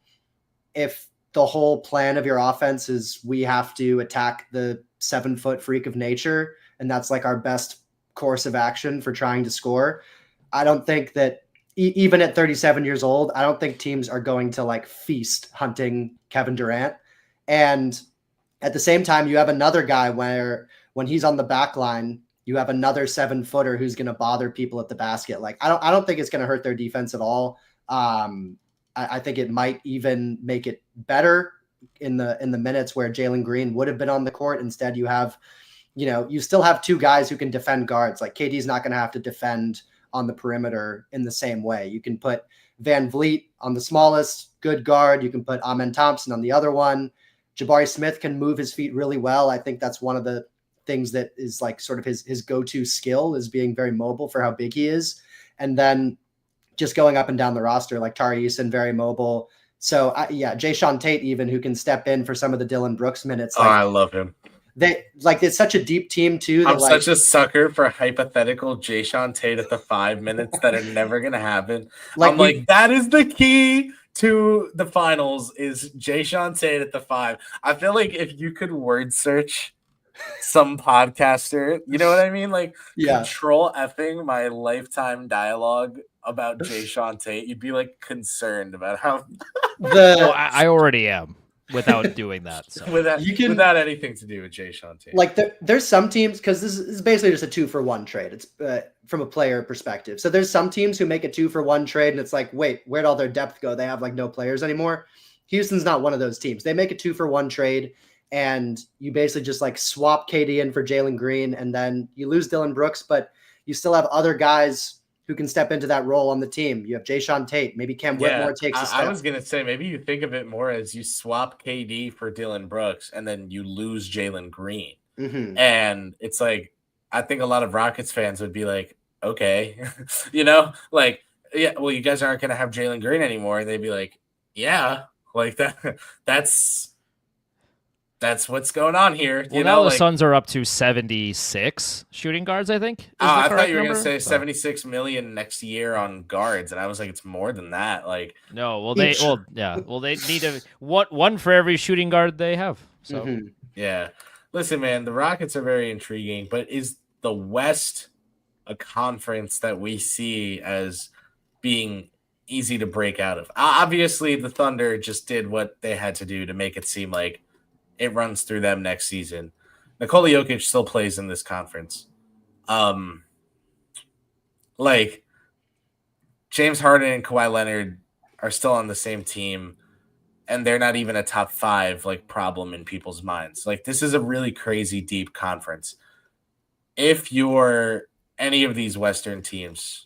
if the whole plan of your offense is we have to attack the 7-foot freak of nature, and that's like our best course of action for trying to score, I don't think that even at 37 years old, I don't think teams are going to like feast hunting Kevin Durant. And at the same time, you have another guy where when he's on the back line, you have another 7-footer who's going to bother people at the basket. Like, I don't think it's going to hurt their defense at all. I think it might even make it better in the minutes where Jalen Green would have been on the court. Instead, you have, you still have two guys who can defend guards. Like KD's not going to have to defend on the perimeter in the same way. You can put Van Vliet on the smallest good guard. You can put Amen Thompson on the other one. Jabari Smith can move his feet really well. I think that's one of the things that is like sort of his go-to skill is being very mobile for how big he is. And then just going up and down the roster, like Tari Eason, very mobile. So Jayshawn Tate even, who can step in for some of the Dylan Brooks minutes. Like, I love him. It's such a deep team too. I'm such a sucker for hypothetical Jayshawn Tate at the 5 minutes that are never going to happen. That is the key to the finals is Jayshawn Tate at the 5. I feel like if you could word search some podcaster, you know what I mean? Like control effing my lifetime dialogue about Jayshawn Tate, you'd be like concerned about how I already am without doing that. So without anything to do with Jayshawn Tate. Like there's some teams, because this is basically just a 2-for-1 trade. It's from a player perspective. So there's some teams who make a 2-for-1 trade, and it's like, wait, where'd all their depth go? They have like no players anymore. Houston's not one of those teams. They make a 2-for-1 trade, and you basically just like swap KD in for Jalen Green, and then you lose Dylan Brooks, but you still have other guys who can step into that role on the team. You have Jayshawn Tate. Maybe Cam Whitmore takes a step. I was going to say, maybe you think of it more as you swap KD for Dylan Brooks, and then you lose Jalen Green. Mm-hmm. And it's like, I think a lot of Rockets fans would be like, okay, you guys aren't going to have Jalen Green anymore. And they'd be like, yeah, like that's what's going on here. Now the Suns are up to 76 shooting guards, I think. I thought you were going to say 76 million next year on guards, and I was like, it's more than that. Like, no, they need one for every shooting guard they have. So yeah, listen, man, the Rockets are very intriguing, but is the West a conference that we see as being easy to break out of? Obviously, the Thunder just did what they had to do to make it seem like it runs through them next season. Nikola Jokic still plays in this conference. Like James Harden and Kawhi Leonard are still on the same team, and they're not even a top 5 like problem in people's minds. Like this is a really crazy deep conference. If you're any of these Western teams,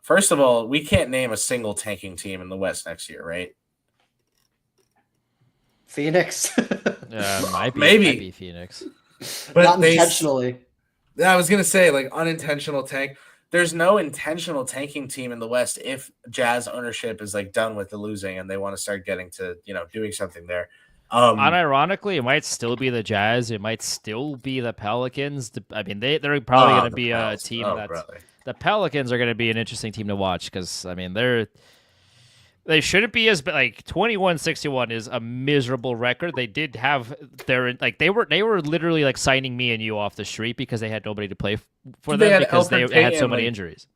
first of all, we can't name a single tanking team in the West next year, right? Phoenix. Maybe Phoenix. But not intentionally. I was going to say, like, unintentional tank. There's no intentional tanking team in the West if Jazz ownership is, like, done with the losing and they want to start getting to, doing something there. Unironically, it might still be the Jazz. It might still be the Pelicans. I mean, they're probably going to be a team the Pelicans are going to be an interesting team to watch because, I mean, They shouldn't be as like 21-61 is a miserable record. They did have their like they were literally like signing me and you off the street because they had nobody to play for They them had because Elfrid they had so Payton, many like, injuries.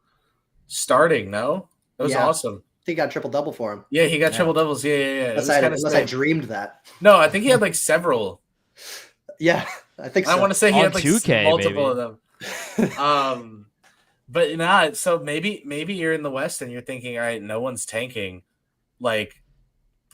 Starting, no? That was Yeah. awesome. He got triple double for him. Yeah, he got Yeah. triple doubles. Yeah. Unless I dreamed that. No, I think he had like several. Yeah, I think so. I want to say he On had like 2K, multiple maybe. of them. But nah, so maybe you're in the West and you're thinking, all right, no one's tanking. Like,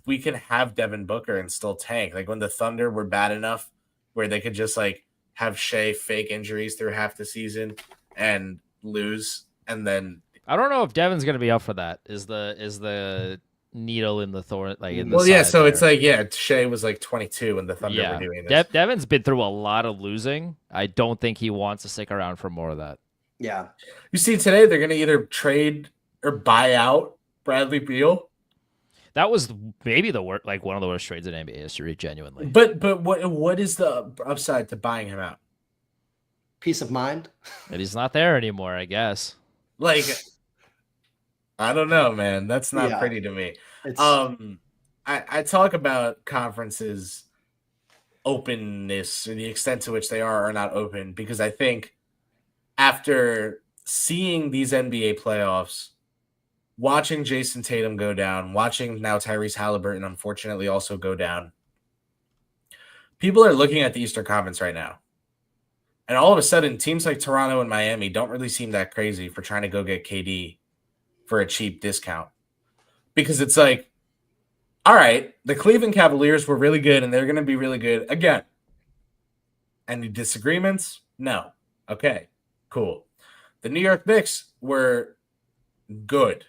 we can have Devin Booker and still tank. Like when the Thunder were bad enough where they could just like have Shea fake injuries through half the season and lose, and then I don't know if Devin's gonna be up for that. Is the needle in the thorn like in the well, yeah. side So there. it's like Shea was like 22 when the Thunder were doing this. Devin's been through a lot of losing. I don't think he wants to stick around for more of that. Yeah. You see today they're going to either trade or buy out Bradley Beal. That was maybe the worst, like one of the worst trades in NBA history, genuinely. But what is the upside to buying him out? Peace of mind. And he's not there anymore, I guess. Like, I don't know, man. That's not Yeah. pretty to me. It's I talk about conferences openness or the extent to which they are or not open because I think after seeing these NBA playoffs, watching Jason Tatum go down, watching now Tyrese Halliburton unfortunately also go down, people are looking at the Eastern Conference right now. And all of a sudden, teams like Toronto and Miami don't really seem that crazy for trying to go get KD for a cheap discount. Because it's like, all right, the Cleveland Cavaliers were really good and they're going to be really good again. Any disagreements? No. Okay, cool. The New York Knicks were good.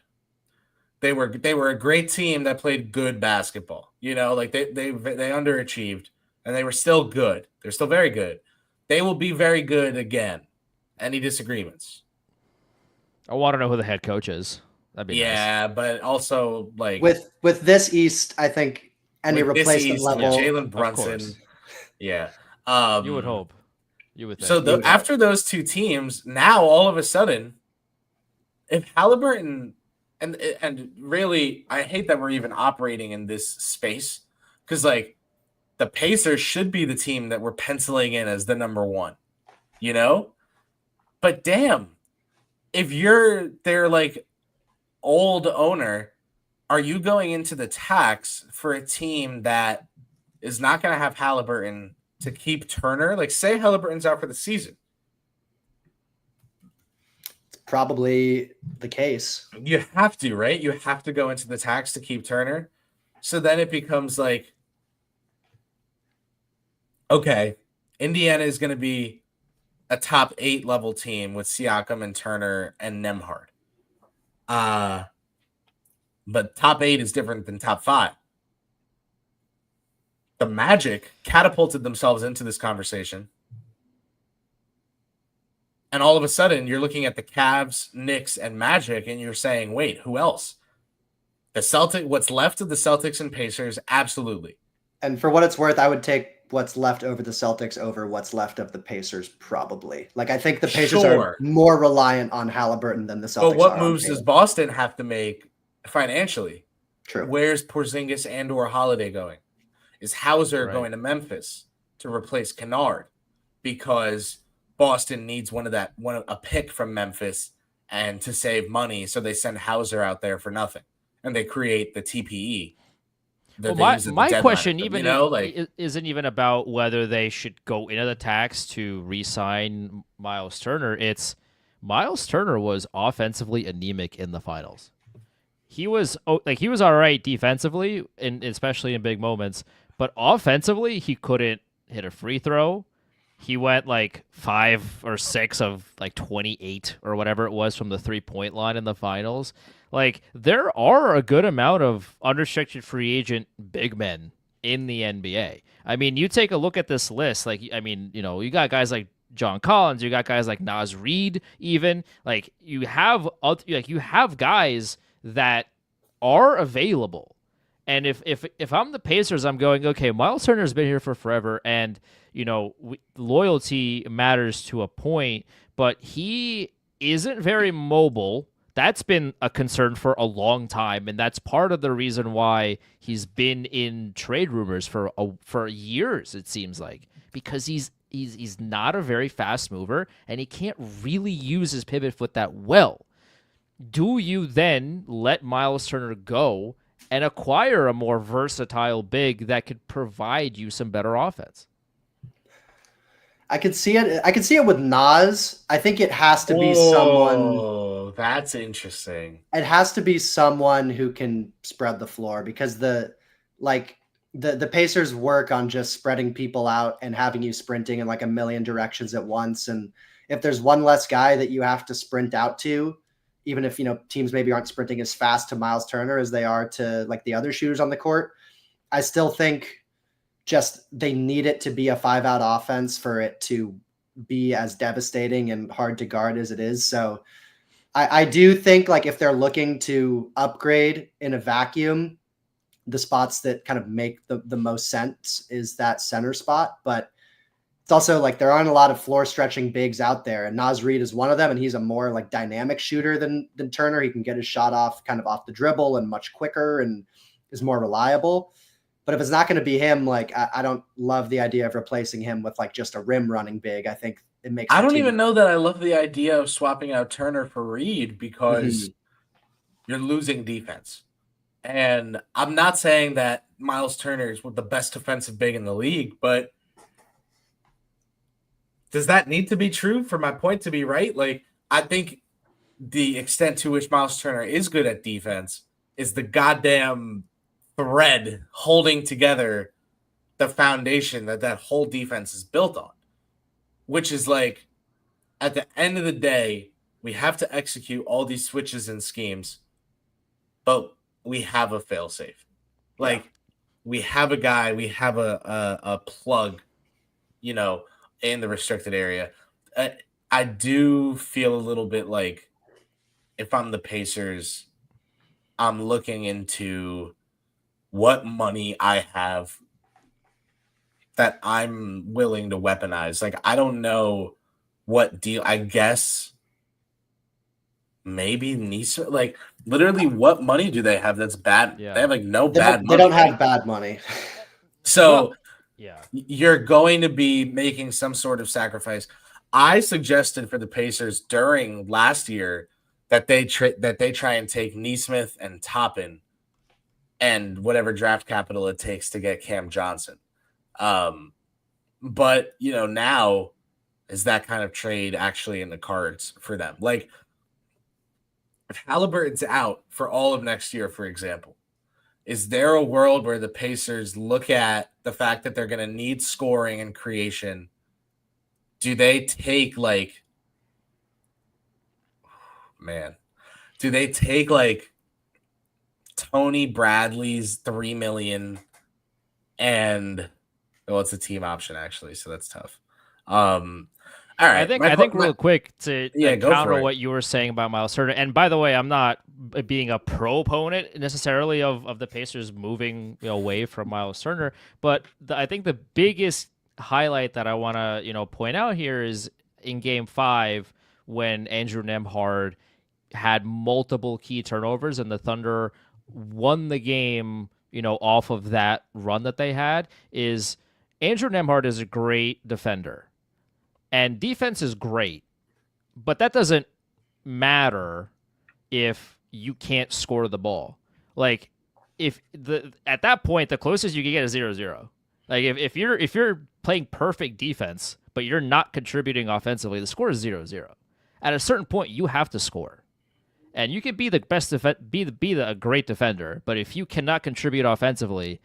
They were a great team that played good basketball. You know, like they underachieved and they were still good. They're still very good. They will be very good again. Any disagreements? I want to know who the head coach is. That'd be nice. But also like with this East, I think any with this replacement East, level. Jalen Brunson. Yeah. You would hope. You would think. So after those two teams, now all of a sudden, if Halliburton and really, I hate that we're even operating in this space because like the Pacers should be the team that we're penciling in as the number one, you know? But damn, if you're their like old owner, are you going into the tax for a team that is not going to have Halliburton to keep Turner? Like, say Halliburton's out for the season. It's probably the case. You have to, right? You have to go into the tax to keep Turner. So then it becomes like, okay, Indiana is going to be a top 8 level team with Siakam and Turner and Nembhard. But top 8 is different than top 5. The Magic catapulted themselves into this conversation. And all of a sudden, you're looking at the Cavs, Knicks, and Magic, and you're saying, wait, who else? The what's left of the Celtics and Pacers? Absolutely. And for what it's worth, I would take what's left over the Celtics over what's left of the Pacers, probably. Like, I think the Pacers are more reliant on Halliburton than the Celtics. But what moves does Boston have to make financially? True. Where's Porzingis and or Holiday going? Is Hauser going to Memphis to replace Kennard? Because Boston needs a pick from Memphis and to save money, so they send Hauser out there for nothing. And they create the TPE. Well, my question isn't even about whether they should go into the tax to re-sign Miles Turner. It's Miles Turner was offensively anemic in the finals. He was all right defensively, and especially in big moments, but offensively he couldn't hit a free throw. He went like 5 or 6 of like 28 or whatever it was from the 3-point line in the finals. Like, there are a good amount of unrestricted free agent big men in the NBA. I mean, you take a look at this list. Like, I mean, you know, you got guys like John Collins, you got guys like Naz Reid, even. Like, you have guys that are available. And if I'm the Pacers, I'm going, okay, Miles Turner's been here for forever, and, you know, loyalty matters to a point, but he isn't very mobile That's been a concern for a long time, and that's part of the reason why he's been in trade rumors for years. It seems like because he's not a very fast mover, and he can't really use his pivot foot that well. Do you then let Miles Turner go and acquire a more versatile big that could provide you some better offense? I could see it. I could see it with Nas. I think it has to be someone. Oh, that's interesting. It has to be someone who can spread the floor because the Pacers work on just spreading people out and having you sprinting in like a million directions at once. And if there's one less guy that you have to sprint out to, even if teams maybe aren't sprinting as fast to Miles Turner as they are to like the other shooters on the court, I still think just they need it to be a 5-out offense for it to be as devastating and hard to guard as it is. So I do think like if they're looking to upgrade in a vacuum, the spots that kind of make the most sense is that center spot. But it's also like there aren't a lot of floor stretching bigs out there. And Naz Reid is one of them. And he's a more like dynamic shooter than Turner. He can get his shot off kind of off the dribble and much quicker and is more reliable. But if it's not going to be him, like I don't love the idea of replacing him with like just a rim running big. I think it makes. I don't even know that I love the idea of swapping out Turner for Reed because you're losing defense. And I'm not saying that Miles Turner is the best defensive big in the league, but does that need to be true for my point to be right? Like, I think the extent to which Miles Turner is good at defense is the goddamn thread holding together the foundation that whole defense is built on, which is like, at the end of the day, we have to execute all these switches and schemes, but we have a failsafe. Like, we have a guy, we have a plug, in the restricted area. I do feel a little bit like if I'm the Pacers, I'm looking into what money I have that I'm willing to weaponize. Like, I don't know what deal. I guess maybe Nisa. Like, literally, what money do they have that's bad? Yeah. They have like no bad money. They don't have bad money. So you're going to be making some sort of sacrifice. I suggested for the Pacers during last year that they try and take Nesmith and Toppin and whatever draft capital it takes to get Cam Johnson. But now is that kind of trade actually in the cards for them? Like, if Halliburton's out for all of next year, for example, is there a world where the Pacers look at the fact that they're going to need scoring and creation? Do they take do they take Tony Bradley's $3 million and it's a team option actually, so that's tough. All right, I think real quick to counter what you were saying about Miles Turner. And by the way, I'm not being a proponent necessarily of the Pacers moving away from Miles Turner, but I think the biggest highlight that I want to point out here is in Game 5 when Andrew Nembhard had multiple key turnovers and the Thunder won the game off of that run that they had. Is Andrew Nembhard is a great defender and defense is great, but that doesn't matter if you can't score the ball. Like, at that point the closest you can get is 0-0. Like, if you're playing perfect defense, but you're not contributing offensively, the score is 0-0. At a certain point, you have to score, and you can be the best a great defender. But if you cannot contribute offensively,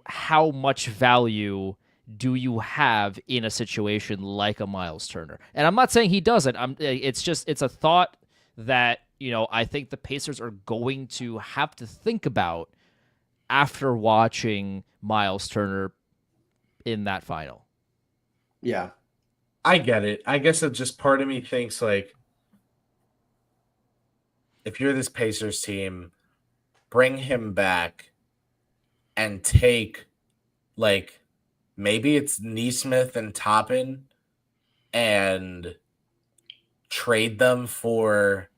how much value do you have in a situation like a Miles Turner? And I'm not saying he doesn't. It's a thought that I think the Pacers are going to have to think about after watching Miles Turner in that final. Yeah. I get it. I guess it's just part of me thinks like, if you're this Pacers team, bring him back and take maybe it's Nesmith and Toppin and trade them for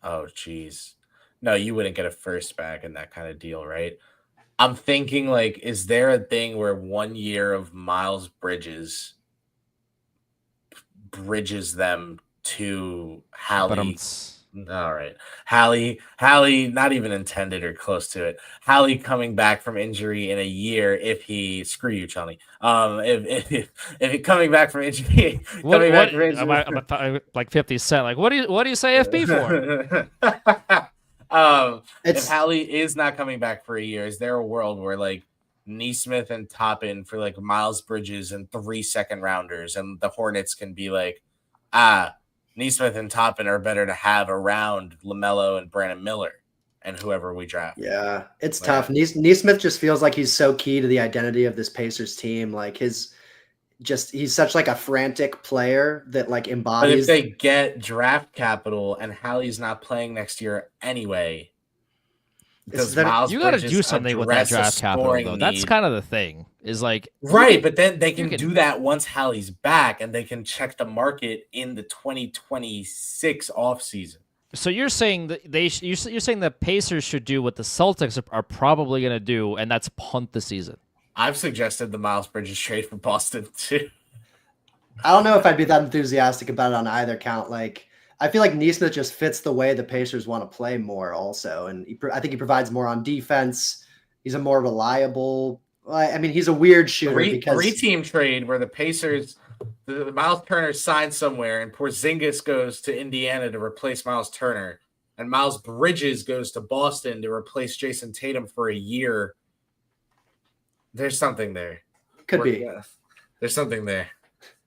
Oh, geez. No, you wouldn't get a first back in that kind of deal, right? I'm thinking, like, is there a thing where 1 year of Miles Bridges bridges them to But Hallie? All right. Hallie, not even intended or close to it. Hallie coming back from injury in a year if he screw you, Chelney. If he coming back from injury, what back from injury. am like 50 Cent? Like what do you say FB for? If Hallie is not coming back for a year, is there a world where like Neesmith and Toppin for like Miles Bridges and 3 second rounders, and the Hornets can be like, Neesmith and Toppin are better to have around LaMelo and Brandon Miller and whoever we draft. Yeah, it's tough. Neesmith just feels like he's so key to the identity of this Pacers team. Like he's such like a frantic player that like embodies. But if they get draft capital and Hallie's not playing next year anyway, you got to do something with that draft capital, though. That's kind of the thing. Is like right, but then they can do that once Hallie's back, and they can check the market in the 2026 offseason. So you're saying that you're saying the Pacers should do what the Celtics are probably going to do, and that's punt the season. I've suggested the Miles Bridges trade for Boston too. I don't know if I'd be that enthusiastic about it on either count. Like, I feel like Neesmith just fits the way the Pacers want to play more also. And I think he provides more on defense. He's a more reliable. I mean, he's a weird shooter. Three-team trade where the Pacers, the Miles Turner signed somewhere, and Porzingis goes to Indiana to replace Miles Turner, and Miles Bridges goes to Boston to replace Jason Tatum for a year. There's something there. Could be. There's something there.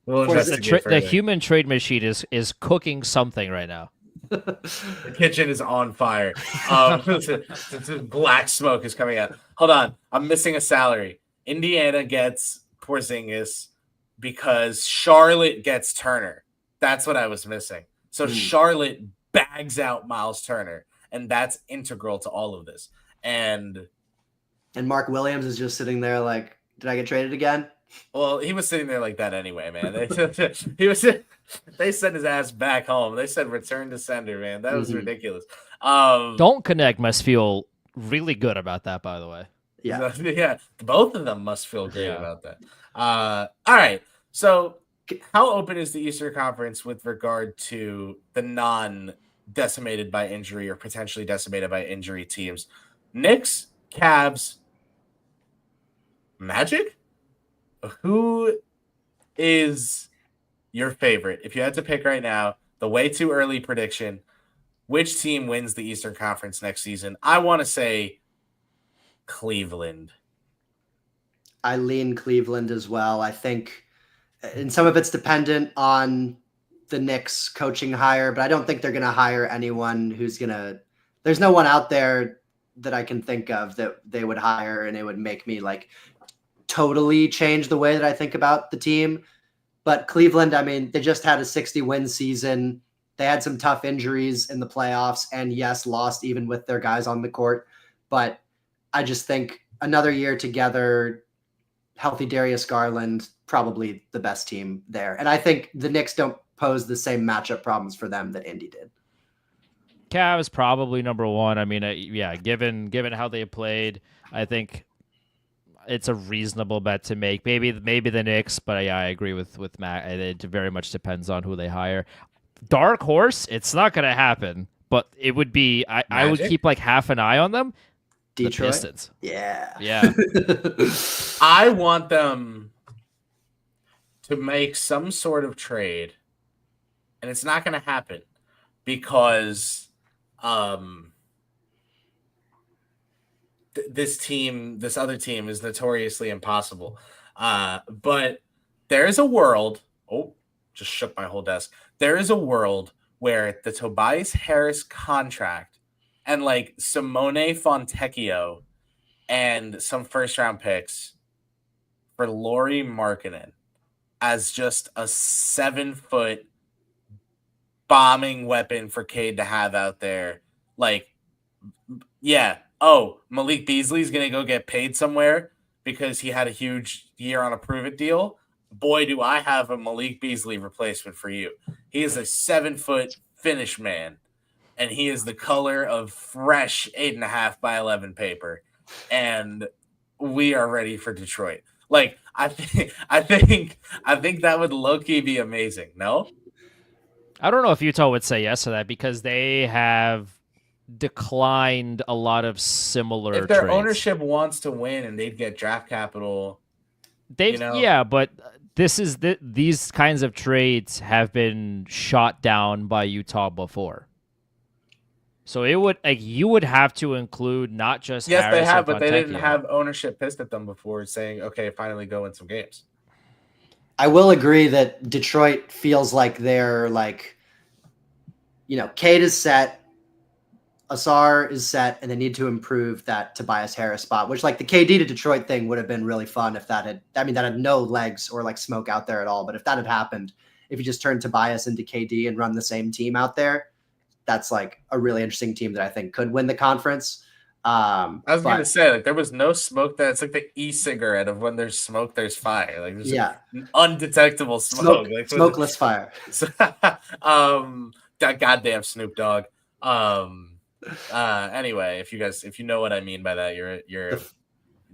We'll the human trade machine is cooking something right now. The kitchen is on fire. Black smoke is coming out. Hold on. I'm missing a salary. Indiana gets Porzingis because Charlotte gets Turner. That's what I was missing. So Charlotte bags out Miles Turner, and that's integral to all of this. And Mark Williams is just sitting there like, did I get traded again? Well, he was sitting there like that anyway, man. They sent his ass back home. They said return to sender, man. That was ridiculous. Don't Connect must feel really good about that, by the way. Yeah. Both of them must feel great about that. All right. So how open is the Eastern Conference with regard to the non-decimated by injury or potentially decimated by injury teams? Knicks, Cavs, Magic? Who is your favorite? If you had to pick right now, the way too early prediction, which team wins the Eastern Conference next season? I want to say Cleveland. I lean Cleveland as well. I think, and some of it's dependent on the Knicks coaching hire, but I don't think they're going to hire anyone who's going to, there's no one out there that I can think of that they would hire and it would make me like totally change the way that I think about the team. But Cleveland, I mean, they just had a 60-win season. They had some tough injuries in the playoffs and yes, lost even with their guys on the court. But I just think another year together, healthy Darius Garland, probably the best team there. And I think the Knicks don't pose the same matchup problems for them that Indy did. Cavs probably number one. I mean, given how they played, I think it's a reasonable bet to make. Maybe the Knicks, but I agree with Matt. It very much depends on who they hire. Dark horse, it's not going to happen, but it would be. I would keep like half an eye on them. Detroit, the Pistons. Yeah. I want them to make some sort of trade, and it's not going to happen because this other team is notoriously impossible. But there is a world. Oh, just shook my whole desk. There is a world where the Tobias Harris contract and like Simone Fontecchio and some first round picks for Lauri Markkanen as just a 7-foot bombing weapon for Cade to have out there. Like, yeah. Oh, Malik Beasley's going to go get paid somewhere because he had a huge year on a prove-it deal. Boy, do I have a Malik Beasley replacement for you. He is a 7-foot finish man and he is the color of fresh 8.5 by 11 paper, and we are ready for Detroit. Like I think that would low-key be amazing. No, I don't know if Utah would say yes to that because they have declined a lot of similar if their trades. ownership wants to win and they'd get draft capital, Yeah, but these kinds of trades have been shot down by Utah before. So you would have to include not just yes, Harris they have, and but they didn't Fontecchio. have ownership pissed at them before saying, "Okay, finally go win some games." I will agree that Detroit feels like they're like, Cade is set, Asar is set, and they need to improve that Tobias Harris spot, which like the KD to Detroit thing would have been really fun if that had no legs or like smoke out there at all. But if that had happened, if you just turned Tobias into KD and run the same team out there, that's like a really interesting team that I think could win the conference. I was going to say, like, there was no smoke. It's like the e-cigarette of when there's smoke, there's fire. Like, there's undetectable smoke. Like, smokeless fire. That goddamn Snoop Dogg. Anyway, if you know what I mean by that, you're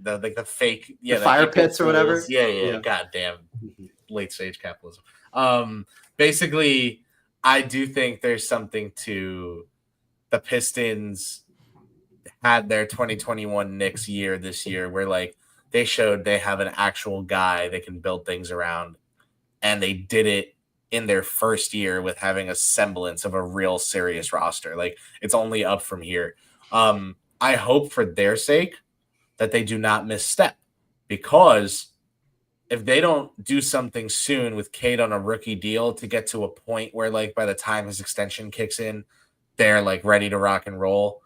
the fake, the fire pits or whatever. Yeah. Goddamn late stage capitalism. Basically, I do think there's something to the Pistons had their 2021 Knicks year this year where like they showed they have an actual guy they can build things around, and they did it in their first year with having a semblance of a real serious roster. Like it's only up from here. I hope for their sake that they do not misstep, because if they don't do something soon with Cade on a rookie deal to get to a point where like by the time his extension kicks in, they're like ready to rock and roll.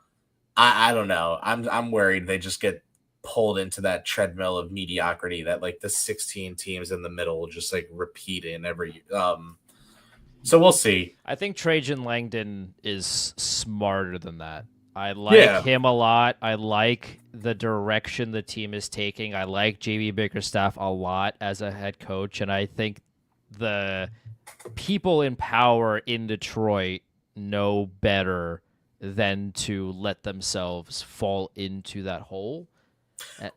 I don't know. I'm worried they just get pulled into that treadmill of mediocrity that like the 16 teams in the middle will just like repeat in every so we'll see. I think Trajan Langdon is smarter than that. I like him a lot. I like the direction the team is taking. I like JB Bickerstaff a lot as a head coach, and I think the people in power in Detroit know better than to let themselves fall into that hole.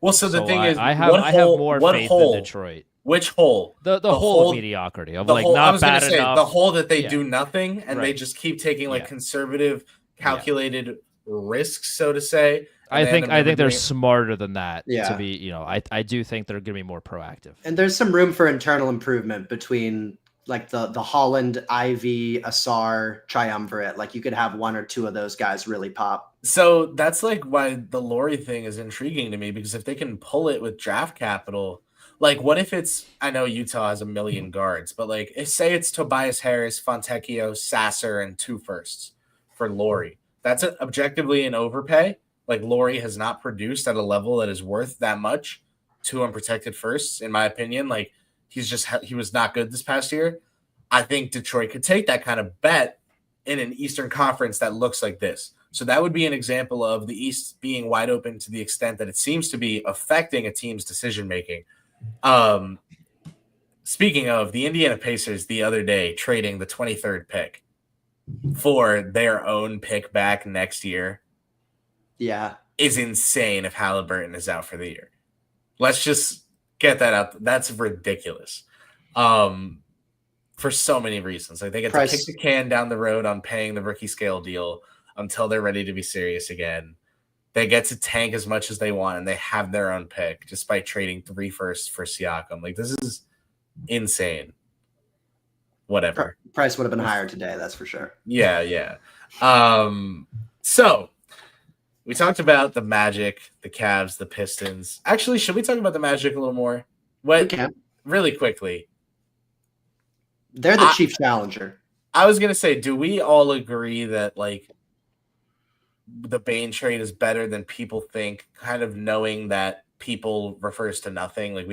Well, so the thing is, I have more faith in Detroit. Which hole? The hole of mediocrity of like hole, not bad enough. The hole that they do nothing and they just keep taking like conservative, calculated risks, so to say. I think they're smarter than that to be. I do think they're going to be more proactive. And there's some room for internal improvement between like the Holland, Ivy, Asar triumvirate. Like you could have one or two of those guys really pop. So that's like why the Lauri thing is intriguing to me, because if they can pull it with draft capital, like what if it's, I know Utah has 1 million guards, but like say it's Tobias Harris, Fontecchio, Sasser, and 2 firsts for Lauri. That's objectively an overpay. Like Lauri has not produced at a level that is worth that much. 2 unprotected firsts, in my opinion. Like he was not good this past year. I think Detroit could take that kind of bet in an Eastern Conference that looks like this. So that would be an example of the East being wide open to the extent that it seems to be affecting a team's decision-making. Speaking of, the Indiana Pacers the other day trading the 23rd pick for their own pick back next year. Yeah. Is insane if Halliburton is out for the year. Let's just get that out. That's ridiculous. For so many reasons. Like they get to kick the can down the road on paying the rookie scale deal until they're ready to be serious again. They get to tank as much as they want, and they have their own pick just by trading 3 firsts for Siakam. Like this is insane. Whatever. Price would have been higher today, that's for sure. Yeah. So we talked about the Magic, the Cavs, the Pistons. Actually, should we talk about the Magic a little more? Really quickly. They're the chief challenger. I was going to say, do we all agree that like the Bane trade is better than people think, kind of knowing that people refers to nothing? Like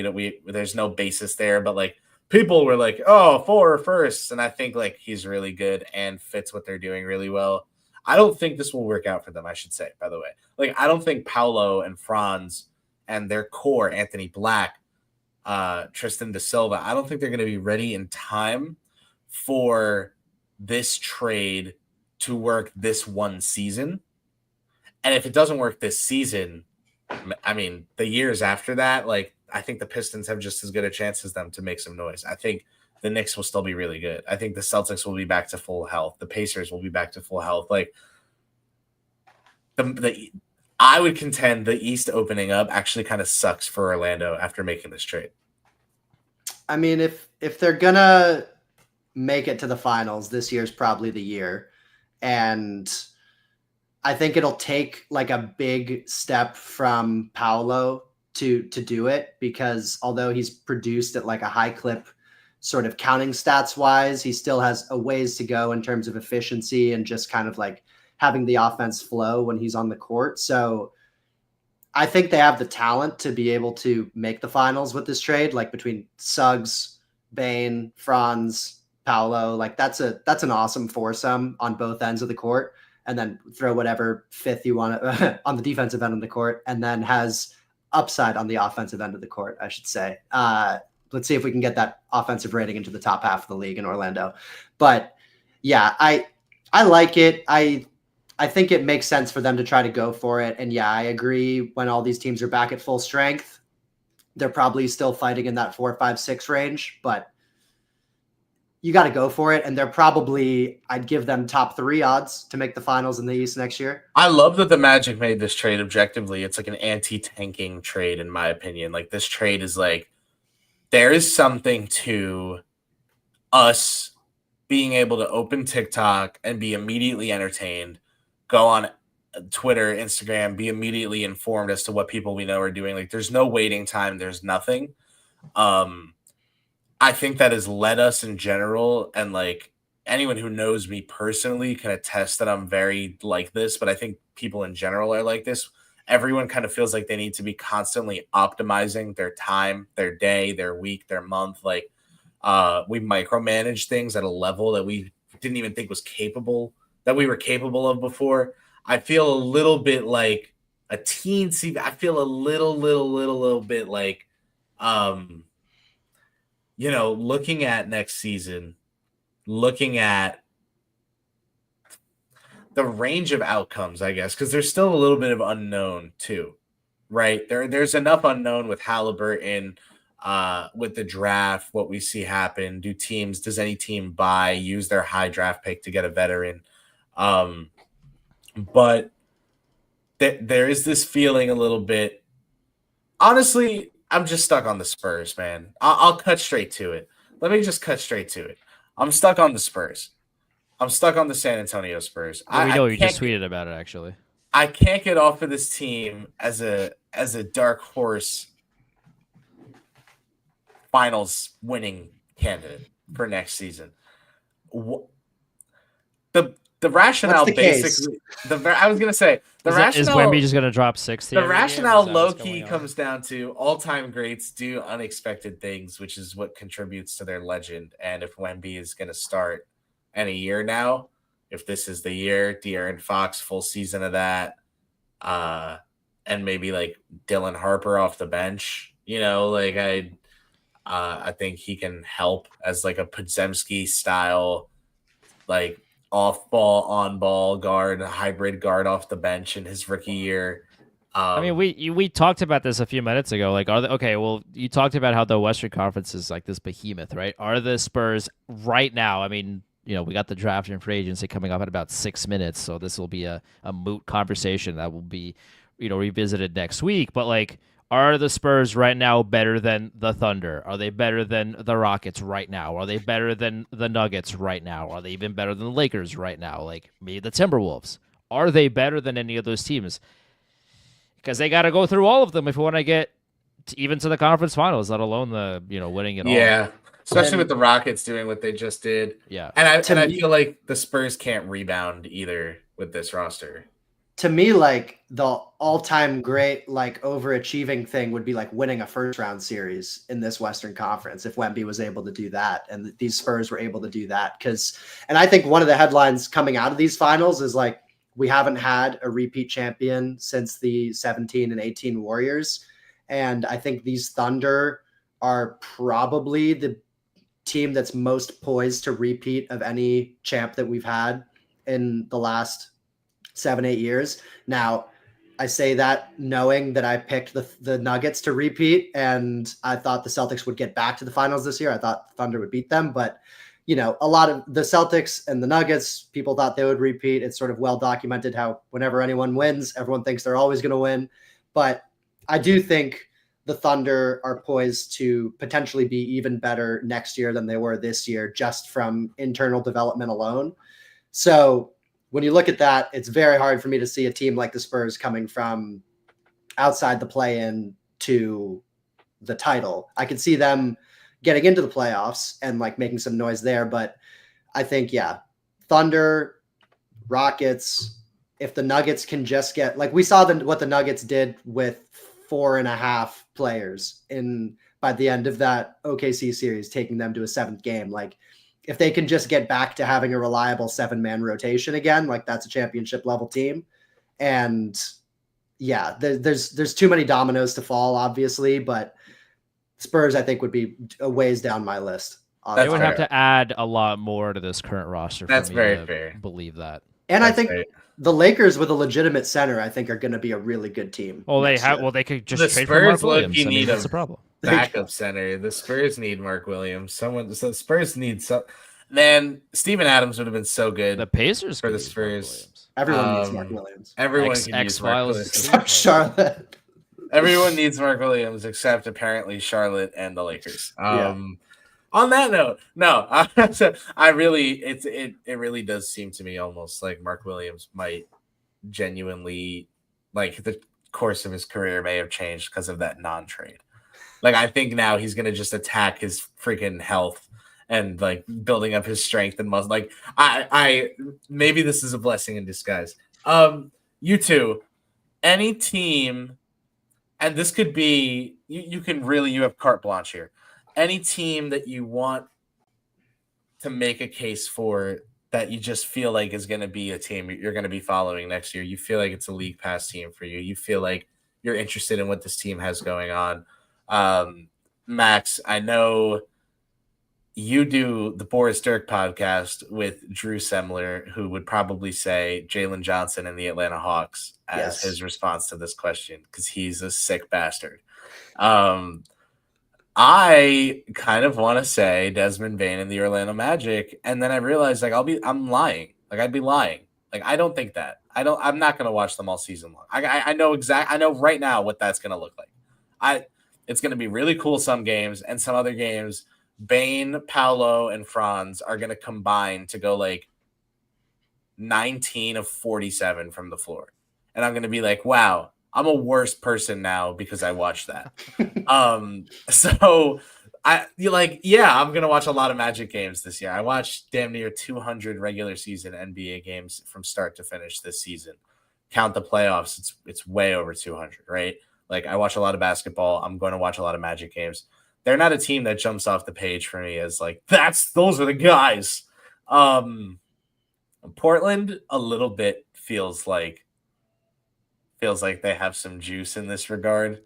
there's no basis there, but like people were like, oh, 4 firsts. And I think like he's really good and fits what they're doing really well. I don't think this will work out for them, I should say, by the way. Like, I don't think Paolo and Franz and their core, Anthony Black, Tristan da Silva, I don't think they're going to be ready in time for this trade to work this one season. And if it doesn't work this season, I mean, the years after that, like, I think the Pistons have just as good a chance as them to make some noise. I think the Knicks will still be really good. I think the Celtics will be back to full health. The Pacers will be back to full health. Like, I would contend the East opening up actually kind of sucks for Orlando after making this trade. I mean, if they're gonna make it to the finals, this year's probably the year. And I think it'll take like a big step from Paolo to do it, because although he's produced at like a high clip sort of counting stats wise, he still has a ways to go in terms of efficiency and just kind of like having the offense flow when he's on the court. So I think they have the talent to be able to make the finals with this trade, like between Suggs, Bane, Franz, Paolo. Like that's an awesome foursome on both ends of the court, and then throw whatever fifth you want on the defensive end of the court, and then has upside on the offensive end of the court, I should say. Let's see if we can get that offensive rating into the top half of the league in Orlando. But yeah, I like it. I think it makes sense for them to try to go for it. And yeah, I agree, when all these teams are back at full strength, they're probably still fighting in that 4, 5, 6 range, but you got to go for it. And they're probably, I'd give them top 3 odds to make the finals in the East next year. I love that the Magic made this trade objectively. It's like an anti-tanking trade, in my opinion. Like, this trade is like, there is something to us being able to open TikTok and be immediately entertained, go on Twitter, Instagram, be immediately informed as to what people we know are doing. Like, there's no waiting time. There's nothing. I think that has led us in general, and like anyone who knows me personally can attest that I'm very like this, but I think people in general are like this. Everyone kind of feels like they need to be constantly optimizing their time, their day, their week, their month. Like, we micromanage things at a level that we didn't even think that we were capable of before. I feel a little bit like a teensy. I feel a little bit like, looking at next season, looking at the range of outcomes, I guess, because there's still a little bit of unknown too, right? There's enough unknown with Halliburton, with the draft, what we see happen. Does any team use their high draft pick to get a veteran? But there is this feeling a little bit. Honestly, I'm just stuck on the Spurs, man. I'll cut straight to it. Let me just cut straight to it. I'm stuck on the Spurs. I'm stuck on the San Antonio Spurs. Well, we know you just tweeted about it, actually. I can't get off of this team as a dark horse finals winning candidate for next season. The rationale basically, I was gonna say the rationale is Wemby just gonna drop 60. The rationale low key comes down to all-time greats do unexpected things, which is what contributes to their legend. And if Wemby is gonna start any year now, if this is the year, De'Aaron Fox full season of that, and maybe like Dylan Harper off the bench, like I think he can help as like a Podziemski style, like off ball, on ball guard, a hybrid guard off the bench in his rookie year. I mean, we talked about this a few minutes ago. Like, you talked about how the Western Conference is like this behemoth, right? Are the Spurs right now? I mean, we got the draft and free agency coming up in about 6 minutes, so this will be a moot conversation that will be, revisited next week. But like, are the Spurs right now better than the Thunder? Are they better than the Rockets right now? Are they better than the Nuggets right now? Are they even better than the Lakers right now? Like, maybe the Timberwolves. Are they better than any of those teams? Because they got to go through all of them if we want to get even to the conference finals, let alone the winning it all. Yeah, especially with the Rockets doing what they just did. Yeah, and I feel like the Spurs can't rebound either with this roster. To me, like the all-time great, like overachieving thing would be like winning a first-round series in this Western Conference if Wemby was able to do that, and these Spurs were able to do that. And I think one of the headlines coming out of these finals is like, we haven't had a repeat champion since the 17 and 18 Warriors, and I think these Thunder are probably the team that's most poised to repeat of any champ that we've had in the last 7-8 years. Now, I say that knowing that I picked the Nuggets to repeat, and I thought the Celtics would get back to the finals this year. I thought the Thunder would beat them, but a lot of the Celtics and the Nuggets, people thought they would repeat. It's sort of well documented how whenever anyone wins, everyone thinks they're always going to win. But I do think the Thunder are poised to potentially be even better next year than they were this year, just from internal development alone. So when you look at that, it's very hard for me to see a team like the Spurs coming from outside the play-in to the title. I could see them getting into the playoffs and like making some noise there. But I think, Thunder, Rockets, if the Nuggets can just get, like we saw what the Nuggets did with 4.5 players by the end of that OKC series, taking them to a 7th game. Like if they can just get back to having a reliable 7-man rotation again, like that's a championship level team. And there's too many dominoes to fall, obviously, but Spurs, I think, would be a ways down my list. They would have to add a lot more to this current roster for me very to fair. believe that. And That's I think the Lakers with a legitimate center, I think, are going to be a really good team. Well, they could just trade for Mark Williams. I mean, that's the problem. Backup center. The Spurs need Mark Williams. The Spurs need some. Man, Steven Adams would have been so good. The Pacers for the Spurs. Everyone needs Mark Williams. Everyone can use Mark Williams. Except Charlotte. Everyone needs Mark Williams except apparently Charlotte and the Lakers. On that note, no, it really does seem to me almost like Mark Williams might genuinely, like the course of his career may have changed because of that non-trade. Like I think now he's gonna just attack his freaking health and like building up his strength and muscle. Like I maybe this is a blessing in disguise. You two, any team. And this could be, you have carte blanche here. Any team that you want to make a case for that you just feel like is going to be a team you're going to be following next year. You feel like it's a league pass team for you. You feel like you're interested in what this team has going on. Max, I know you do the Boris Dirk podcast with Drew Semler, who would probably say Jalen Johnson and the Atlanta Hawks as his response to this question because he's a sick bastard. I kind of want to say Desmond Bane and the Orlando Magic, and then I realized like I'm lying. Like I'd be lying. Like I don't think that. I'm not going to watch them all season long. I know right now what that's going to look like. It's going to be really cool some games, and some other games Bane, Paolo, and Franz are going to combine to go like 19 of 47 from the floor. And I'm going to be like, wow, I'm a worse person now because I watched that. So I'm going to watch a lot of Magic games this year. I watched damn near 200 regular season NBA games from start to finish this season. Count the playoffs. It's way over 200, right? Like I watch a lot of basketball. I'm going to watch a lot of Magic games. They're not a team that jumps off the page for me as like, those are the guys. Portland a little bit feels like they have some juice in this regard.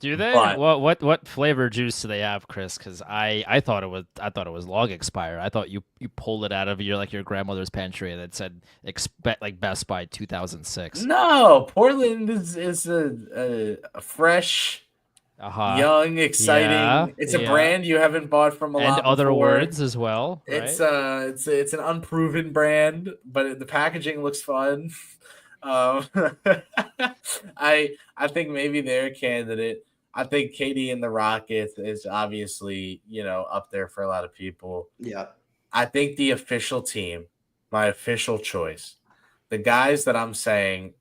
Do they? But, what flavor juice do they have, Chris? Because I thought it was long expired. I thought you pulled it out of your grandmother's pantry and it said expect like Best Buy 2006. No, Portland is a fresh. Young, exciting. Yeah, it's a brand you haven't bought from a lot and other before. words as well. Right? It's an unproven brand, but the packaging looks fun. I think maybe they're a candidate. I think KD and the Rockets is obviously up there for a lot of people. Yeah, I think the official team, my official choice, the guys that I'm saying,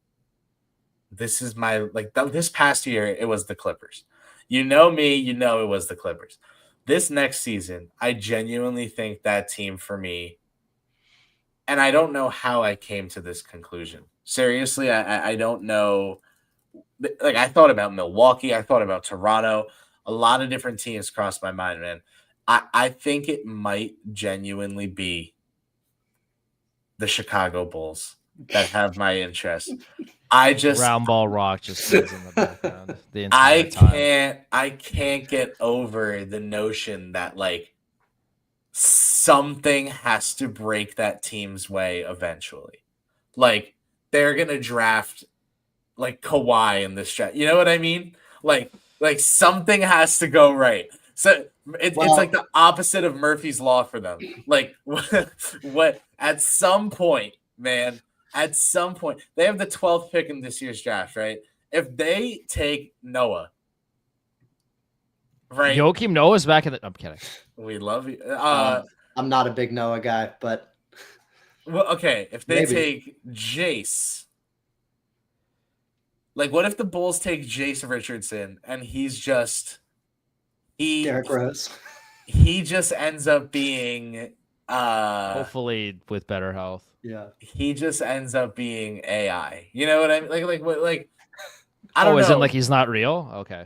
this is my this past year it was the Clippers. You know me, it was the Clippers. This next season, I genuinely think that team for me, and I don't know how I came to this conclusion. Seriously, I don't know. Like I thought about Milwaukee, I thought about Toronto. A lot of different teams crossed my mind, man. I think it might genuinely be the Chicago Bulls that have my interest. Round ball rock just plays in the background the entire time. I can't get over the notion that like something has to break that team's way eventually. Like, they're going to draft like Kawhi in this draft. You know what I mean? Like something has to go right. So it's like the opposite of Murphy's Law for them. Like what at some point, man, at some point, they have the 12th pick in this year's draft, right? If they take Noah, right? Joakim Noah's back in the. I'm kidding. We love you. I'm not a big Noah guy, but well, okay. If they take Jace, like, what if the Bulls take Jace Richardson and he's just Derrick Rose? He just ends up being hopefully with better health. Yeah, he just ends up being AI. You know what I mean? Like. I don't know. Is it like he's not real? Okay.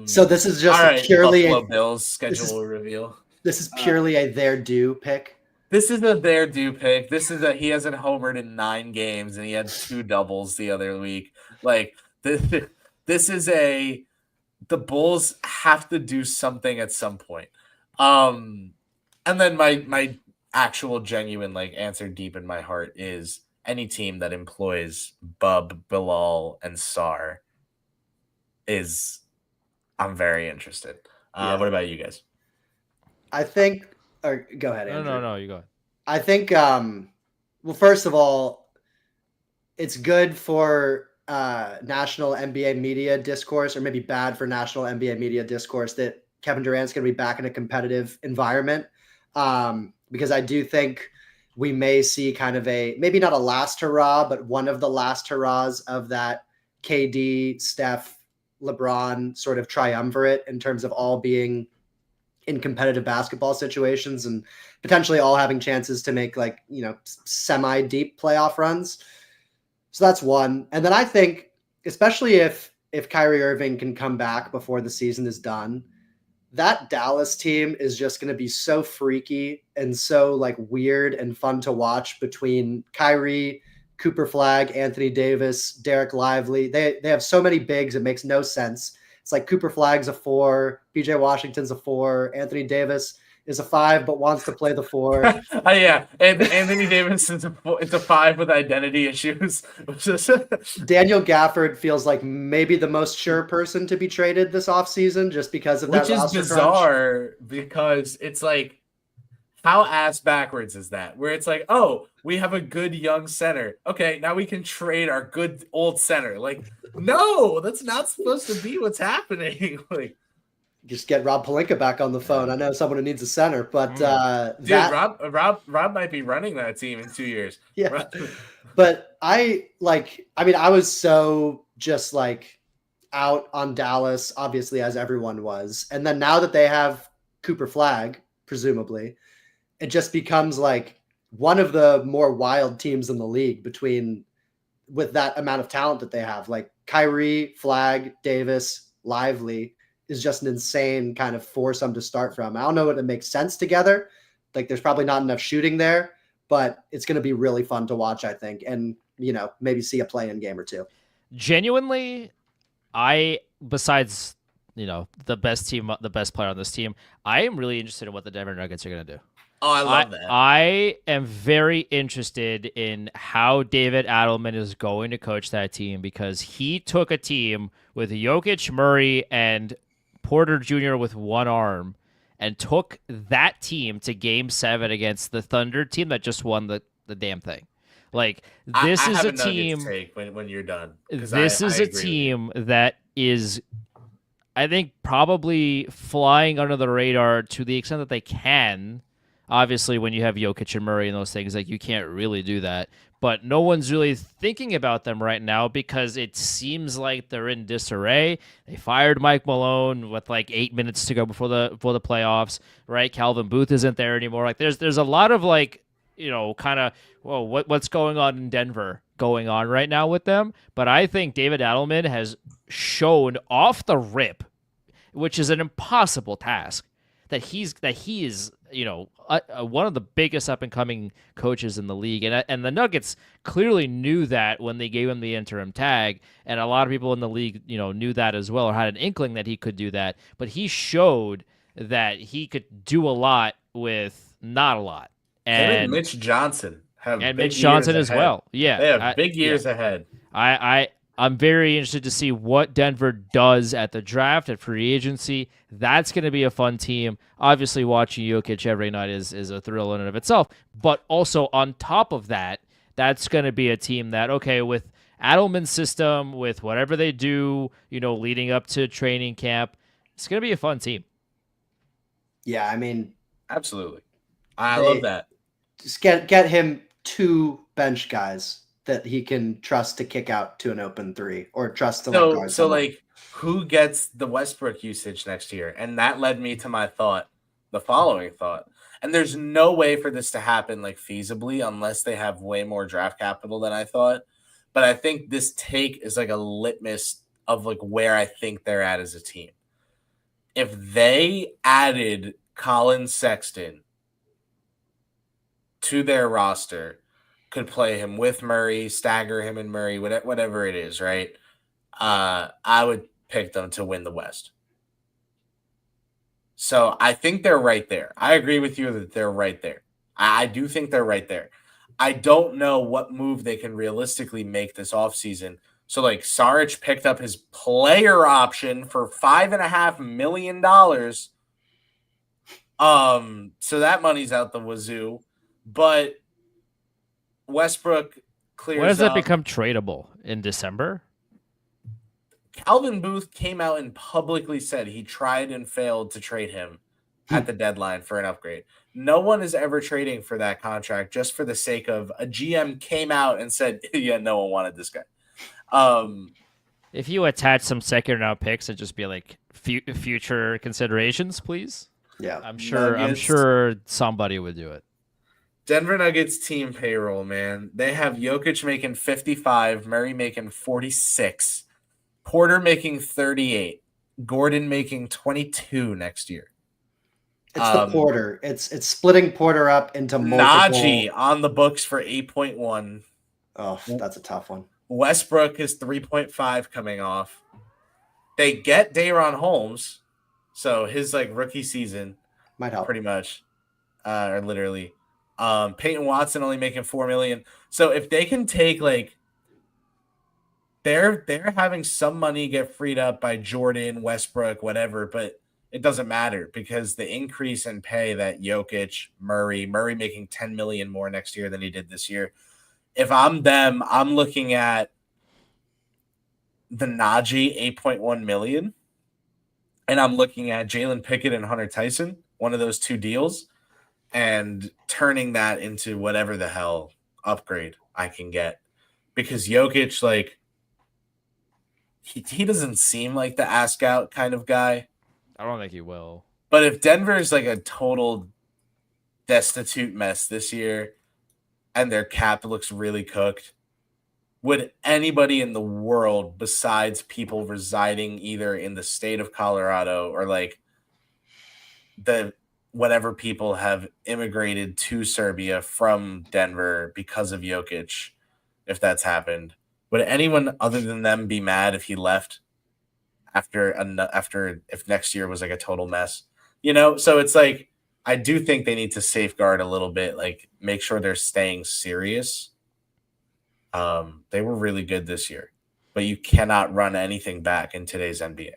So this is just purely Buffalo Bills schedule reveal. This is purely a their due pick. This is a their due pick. This is he hasn't homered in 9 games and he had 2 doubles the other week. Like this is the Bulls have to do something at some point. And then my actual genuine like answer deep in my heart is any team that employs Bub, Bilal, and Sar I'm very interested. What about you guys? I think, or go ahead, Andrew. No, you go ahead. I think, well, first of all, it's good for national NBA media discourse, or maybe bad for national NBA media discourse, that Kevin Durant's going to be back in a competitive environment. Because I do think we may see kind of maybe not a last hurrah, but one of the last hurrahs of that KD, Steph, LeBron sort of triumvirate in terms of all being in competitive basketball situations and potentially all having chances to make like, semi-deep playoff runs. So that's one. And then I think, especially if Kyrie Irving can come back before the season is done, that Dallas team is just going to be so freaky and so like weird and fun to watch between Kyrie, Cooper Flag, Anthony Davis, Derek Lively. They have so many bigs. It makes no sense. It's like Cooper Flag's a 4, PJ Washington's a 4, Anthony Davis is a 5 but wants to play the 4. Yeah, and Anthony Davis is a 5 with identity issues. Daniel Gafford feels like maybe the most sure person to be traded this offseason just because of that roster crunch. Which is bizarre because it's like, how ass backwards is that? Where it's like, oh, we have a good young center. Okay, now we can trade our good old center. Like, no, that's not supposed to be what's happening. Like, just get Rob Pelinka back on the phone. I know someone who needs a center, but Rob might be running that team in 2 years. Yeah, but I was so just like out on Dallas, obviously, as everyone was, and then now that they have Cooper Flag, presumably, it just becomes like one of the more wild teams in the league with that amount of talent that they have. Like Kyrie, Flag, Davis, Lively is just an insane kind of foursome to start from. I don't know if it makes sense together. Like there's probably not enough shooting there, but it's going to be really fun to watch, I think. And, maybe see a play-in game or two. Genuinely, besides, the best player on this team, I am really interested in what the Denver Nuggets are going to do. Oh, I love that. I am very interested in how David Adelman is going to coach that team because he took a team with Jokic, Murray, and Porter Jr. with one arm and took that team to Game 7 against the Thunder team that just won the damn thing. Like, this is a team... Take when you're done. This is a team that is, I think, probably flying under the radar to the extent that they can. Obviously, when you have Jokic and Murray and those things, like you can't really do that. But no one's really thinking about them right now because it seems like they're in disarray. They fired Mike Malone with like 8 minutes to go before the playoffs, right? Calvin Booth isn't there anymore. Like there's a lot of like, kind of, whoa, what's going on in Denver going on right now with them? But I think David Adelman has shown off the rip, which is an impossible task, that he is one of the biggest up-and-coming coaches in the league. And the Nuggets clearly knew that when they gave him the interim tag, and a lot of people in the league, knew that as well or had an inkling that he could do that. But he showed that he could do a lot with Not a lot. Him and And Mitch Johnson have big Mitch years Johnson as ahead. well. Yeah. They have big years ahead. I'm very interested to see what Denver does at the draft, at free agency. That's going to be a fun team. Obviously, watching Jokic every night is a thrill in and of itself. But also on top of that, that's going to be a team that, okay, with Adelman's system, with whatever they do, leading up to training camp, it's going to be a fun team. Yeah, I mean, absolutely. I love that. Just get him 2 bench guys that he can trust to kick out to an open 3 or trust to guard someone. Like, who gets the Westbrook usage next year? And that led me to the following thought. And there's no way for this to happen like feasibly unless they have way more draft capital than I thought. But I think this take is like a litmus of like where I think they're at as a team. If they added Colin Sexton to their roster, could play him with Murray, stagger him and Murray, whatever it is, right? I would pick them to win the West. So I think they're right there. I agree with you that they're right there. I do think they're right there. I don't know what move they can realistically make this offseason. So, like, Saric picked up his player option for $5.5 million. So that money's out the wazoo. But Westbrook clears When does up. that become tradable? In December? Calvin Booth came out and publicly said he tried and failed to trade him at the deadline for an upgrade. No one is ever trading for that contract just for the sake of a GM came out and said, yeah, no one wanted this guy. If you attach some second-round picks and just be like future considerations, please. Yeah, I'm sure somebody would do it. Denver Nuggets team payroll, man. They have Jokic making 55, Murray making 46, Porter making 38, Gordon making 22 next year. It's the Porter. It's splitting Porter up into multiple. Najee on the books for 8.1. Oh, that's a tough one. Westbrook is 3.5 coming off. They get Day'Ron Holmes, so his like rookie season might help pretty much, or literally. Peyton Watson only making $4 million. So if they can take like, they're having some money get freed up by Jordan, Westbrook, whatever, but it doesn't matter because the increase in pay that Jokic, Murray making $10 million more next year than he did this year. If I'm them, I'm looking at the Najee $8.1 million, and I'm looking at Jalen Pickett and Hunter Tyson, one of those 2 deals, and turning that into whatever the hell upgrade I can get. Because Jokic, like, he doesn't seem like the ask out kind of guy. I don't think he will. But if Denver is like a total destitute mess this year and their cap looks really cooked, would anybody in the world besides people residing either in the state of Colorado or like the whatever people have immigrated to Serbia from Denver because of Jokic, if that's happened, would anyone other than them be mad if he left after if next year was like a total mess? So it's like, I do think they need to safeguard a little bit, like make sure they're staying serious. They were really good this year, but you cannot run anything back in today's NBA.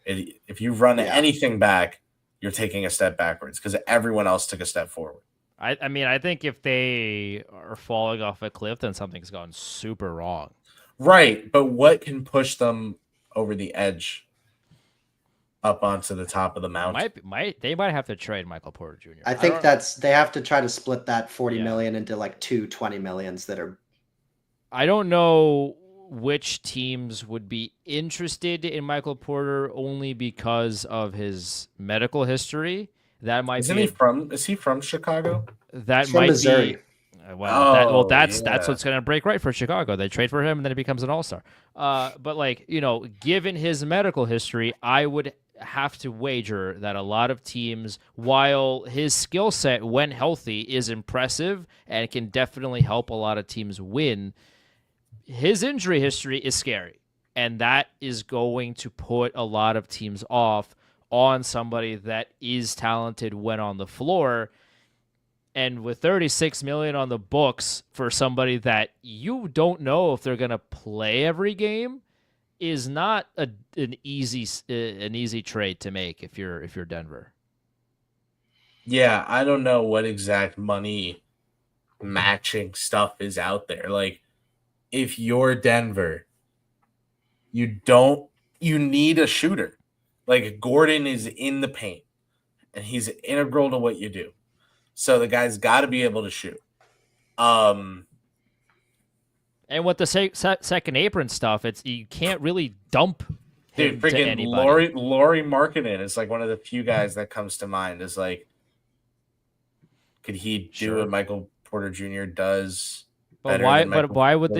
If you run anything back, you're taking a step backwards because everyone else took a step forward. I mean, I think if they are falling off a cliff, then something's gone super wrong. Right, but what can push them over the edge up onto the top of the mountain? They might have to trade Michael Porter Jr. I think they have to try to split that $40 million into like 2 $20 millions that are. I don't know which teams would be interested in Michael Porter only because of his medical history. That might Isn't he from? Is he from Chicago? That From might Missouri. be. That's what's going to break right for Chicago. They trade for him, and then he becomes an all-star. But like given his medical history, I would have to wager that a lot of teams, while his skill set when healthy is impressive and can definitely help a lot of teams win, his injury history is scary, and that is going to put a lot of teams off on somebody that is talented when on the floor. And with 36 million on the books for somebody that you don't know if they're going to play every game is not an easy trade to make if you're Denver. Yeah, I don't know what exact money matching stuff is out there. Like, if you're Denver, you need a shooter. Like, Gordon is in the paint, and he's integral to what you do. So the guy's got to be able to shoot. And with the second apron stuff, you can't really dump him dude, freaking to anybody. Lauri Markkanen is like one of the few guys that comes to mind. Is like, could he do what Michael Porter Jr. does? But why would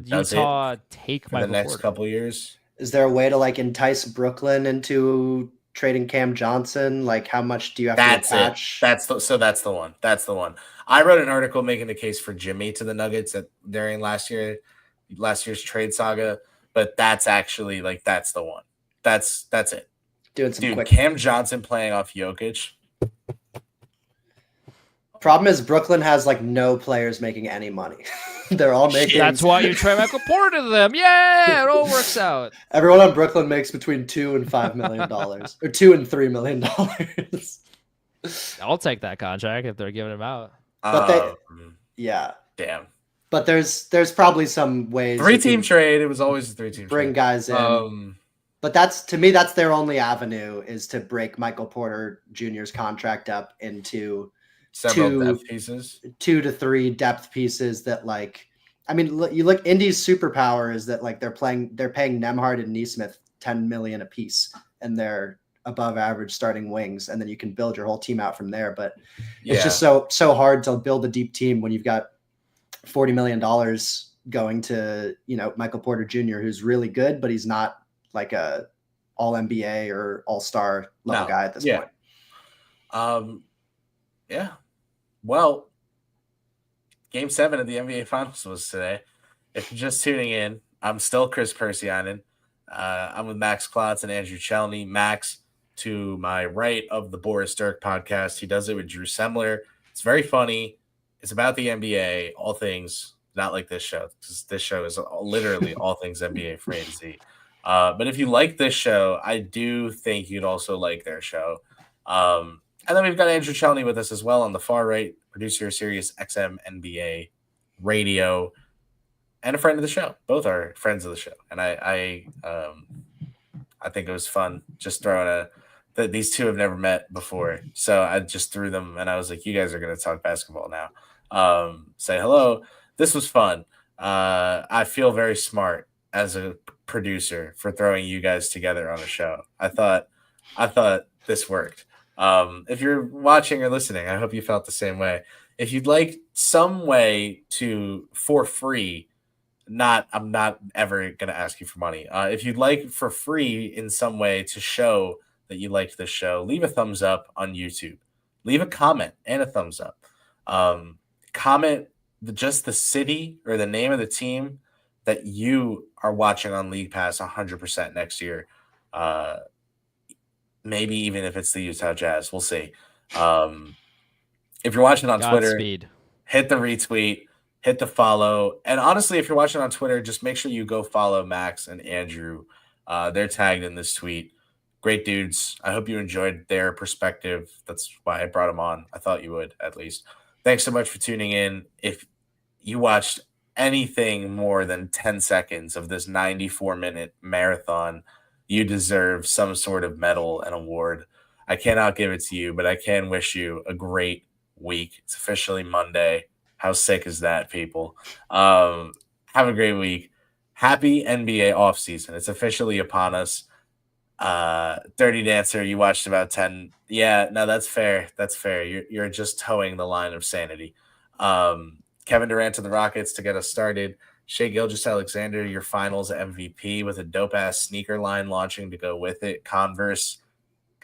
Utah take for the next couple years? Is there a way to like entice Brooklyn into trading Cam Johnson? Like, how much do you have to attach? That's the one. That's the one. I wrote an article making the case for Jimmy to the Nuggets during last year's trade saga, but that's actually like that's the one. That's it. Dude, Cam Johnson playing off Jokic. Problem is Brooklyn has like no players making any money. They're all making. That's why you trade Michael Porter to them. Yeah, it all works out. Everyone on Brooklyn makes between $2 and $5 million, or $2 and $3 million. I'll take that contract if they're giving him out. But damn. But there's probably some ways. 3-team trade. It was always a 3-team. Bring guys in. But to me, that's their only avenue is to break Michael Porter Jr.'s contract up into several depth pieces, 2 to 3 depth pieces that like, I mean, you look, Indy's superpower is that like they're paying Nembhard and Nesmith $10 million a piece, and they're above average starting wings, and then you can build your whole team out from there. But it's just so hard to build a deep team when you've got $40 million going to, Michael Porter Jr., who's really good, but he's not like a all NBA or all-star level guy at this point. Yeah. Well, Game 7 of the NBA Finals was today. If you're just tuning in, I'm still Kris Pursiainen. I'm with Max Klotz and Andrew Chelney. Max, to my right of the Boris Dirk podcast. He does it with Drew Semler. It's very funny. It's about the NBA, all things, not like this show. This show is literally all things NBA from A to Z. But if you like this show, I do think you'd also like their show. And then we've got Andrew Chelney with us as well on the far right, producer of SiriusXM NBA Radio, and a friend of the show. Both are friends of the show. And I think it was fun just throwing that these two have never met before. So I just threw them, and I was like, you guys are going to talk basketball now. Say hello. This was fun. I feel very smart as a producer for throwing you guys together on a show. I thought this worked. If you're watching or listening, I hope you felt the same way. If you'd like some way to, for free, I'm not ever going to ask you for money. If you'd like for free in some way to show that you liked this show, leave a thumbs up on YouTube. Leave a comment and a thumbs up. Comment just the city or the name of the team that you are watching on League Pass 100% next year. Maybe even if it's the Utah Jazz. We'll see. If you're watching on Twitter, hit the retweet, hit the follow. And honestly, if you're watching on Twitter, just make sure you go follow Max and Andrew. They're tagged in this tweet. Great dudes. I hope you enjoyed their perspective. That's why I brought them on. I thought you would, at least. Thanks so much for tuning in. If you watched anything more than 10 seconds of this 94-minute marathon, you deserve some sort of medal and award. I cannot give it to you, but I can wish you a great week. It's officially Monday. How sick is that, people? Have a great week. Happy NBA offseason. It's officially upon us. Dirty Dancer, you watched about 10. Yeah, no, that's fair. That's fair. You're just towing the line of sanity. Kevin Durant to the Rockets to get us started. Shai Gilgeous-Alexander, your finals MVP with a dope-ass sneaker line launching to go with it. Converse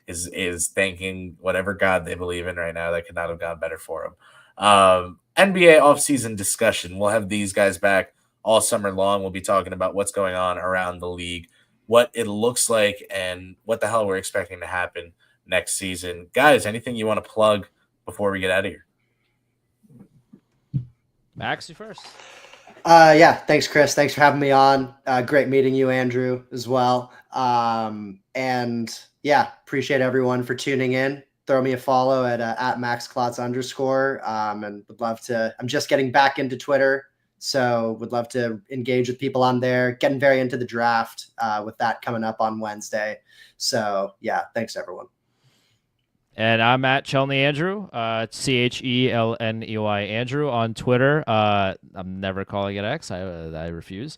is thanking whatever God they believe in right now. That could not have gone better for them. NBA offseason discussion. We'll have these guys back all summer long. We'll be talking about what's going on around the league, what it looks like, and what the hell we're expecting to happen next season. Guys, anything you want to plug before we get out of here? Max, you first. Yeah, thanks, Chris. Thanks for having me on. Great meeting you, Andrew, as well. And yeah, appreciate everyone for tuning in. Throw me a follow at @MaxClotz_. And would love to. I'm just getting back into Twitter, so would love to engage with people on there. Getting very into the draft with that coming up on Wednesday. So yeah, thanks everyone. And I'm at Chelney Andrew, CHELNEY Andrew on Twitter. I'm never calling it X. I refuse.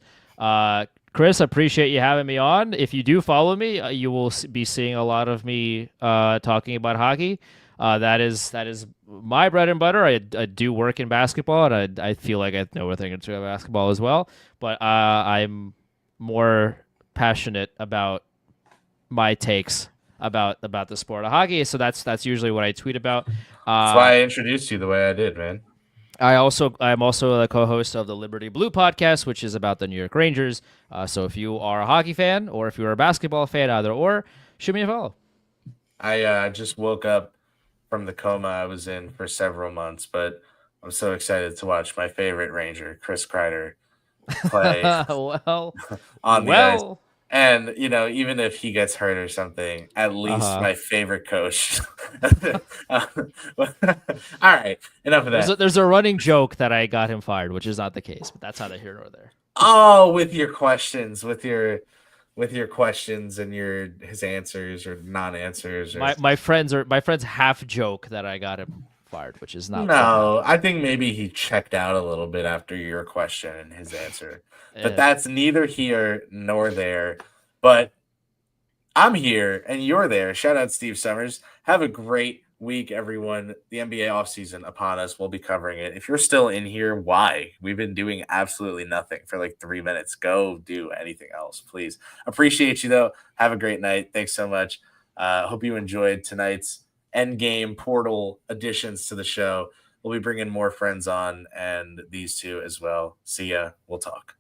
Kris, appreciate you having me on. If you do follow me, you will be seeing a lot of me talking about hockey. That is my bread and butter. I do work in basketball, and I feel like I know a thing or two about basketball as well. But I'm more passionate about my takes about the sport of hockey. So that's usually what I tweet about. That's why I introduced you the way I did, man. I'm also the co-host of the Liberty Blue podcast, which is about the New York Rangers. So if you are a hockey fan or if you're a basketball fan, either or, shoot me a follow. I just woke up from the coma I was in for several months, but I'm so excited to watch my favorite Ranger, Chris Kreider, play well, on the ice. And, you know, even if he gets hurt or something, at least my favorite coach. All right, enough of that. There's a running joke that I got him fired, which is not the case, but that's neither here nor there. Oh, with your questions, with your questions and his answers or non-answers. Or... My friends half joke that I got him fired, which is not. No, I think maybe he checked out a little bit after your question and his answer. But that's neither here nor there. But I'm here and you're there. Shout out Steve Summers. Have a great week, everyone. The NBA offseason upon us. We'll be covering it. If you're still in here, why? We've been doing absolutely nothing for like 3 minutes. Go do anything else, please. Appreciate you, though. Have a great night. Thanks so much. Hope you enjoyed tonight's Endgame Portal additions to the show. We'll be bringing more friends on and these two as well. See ya. We'll talk.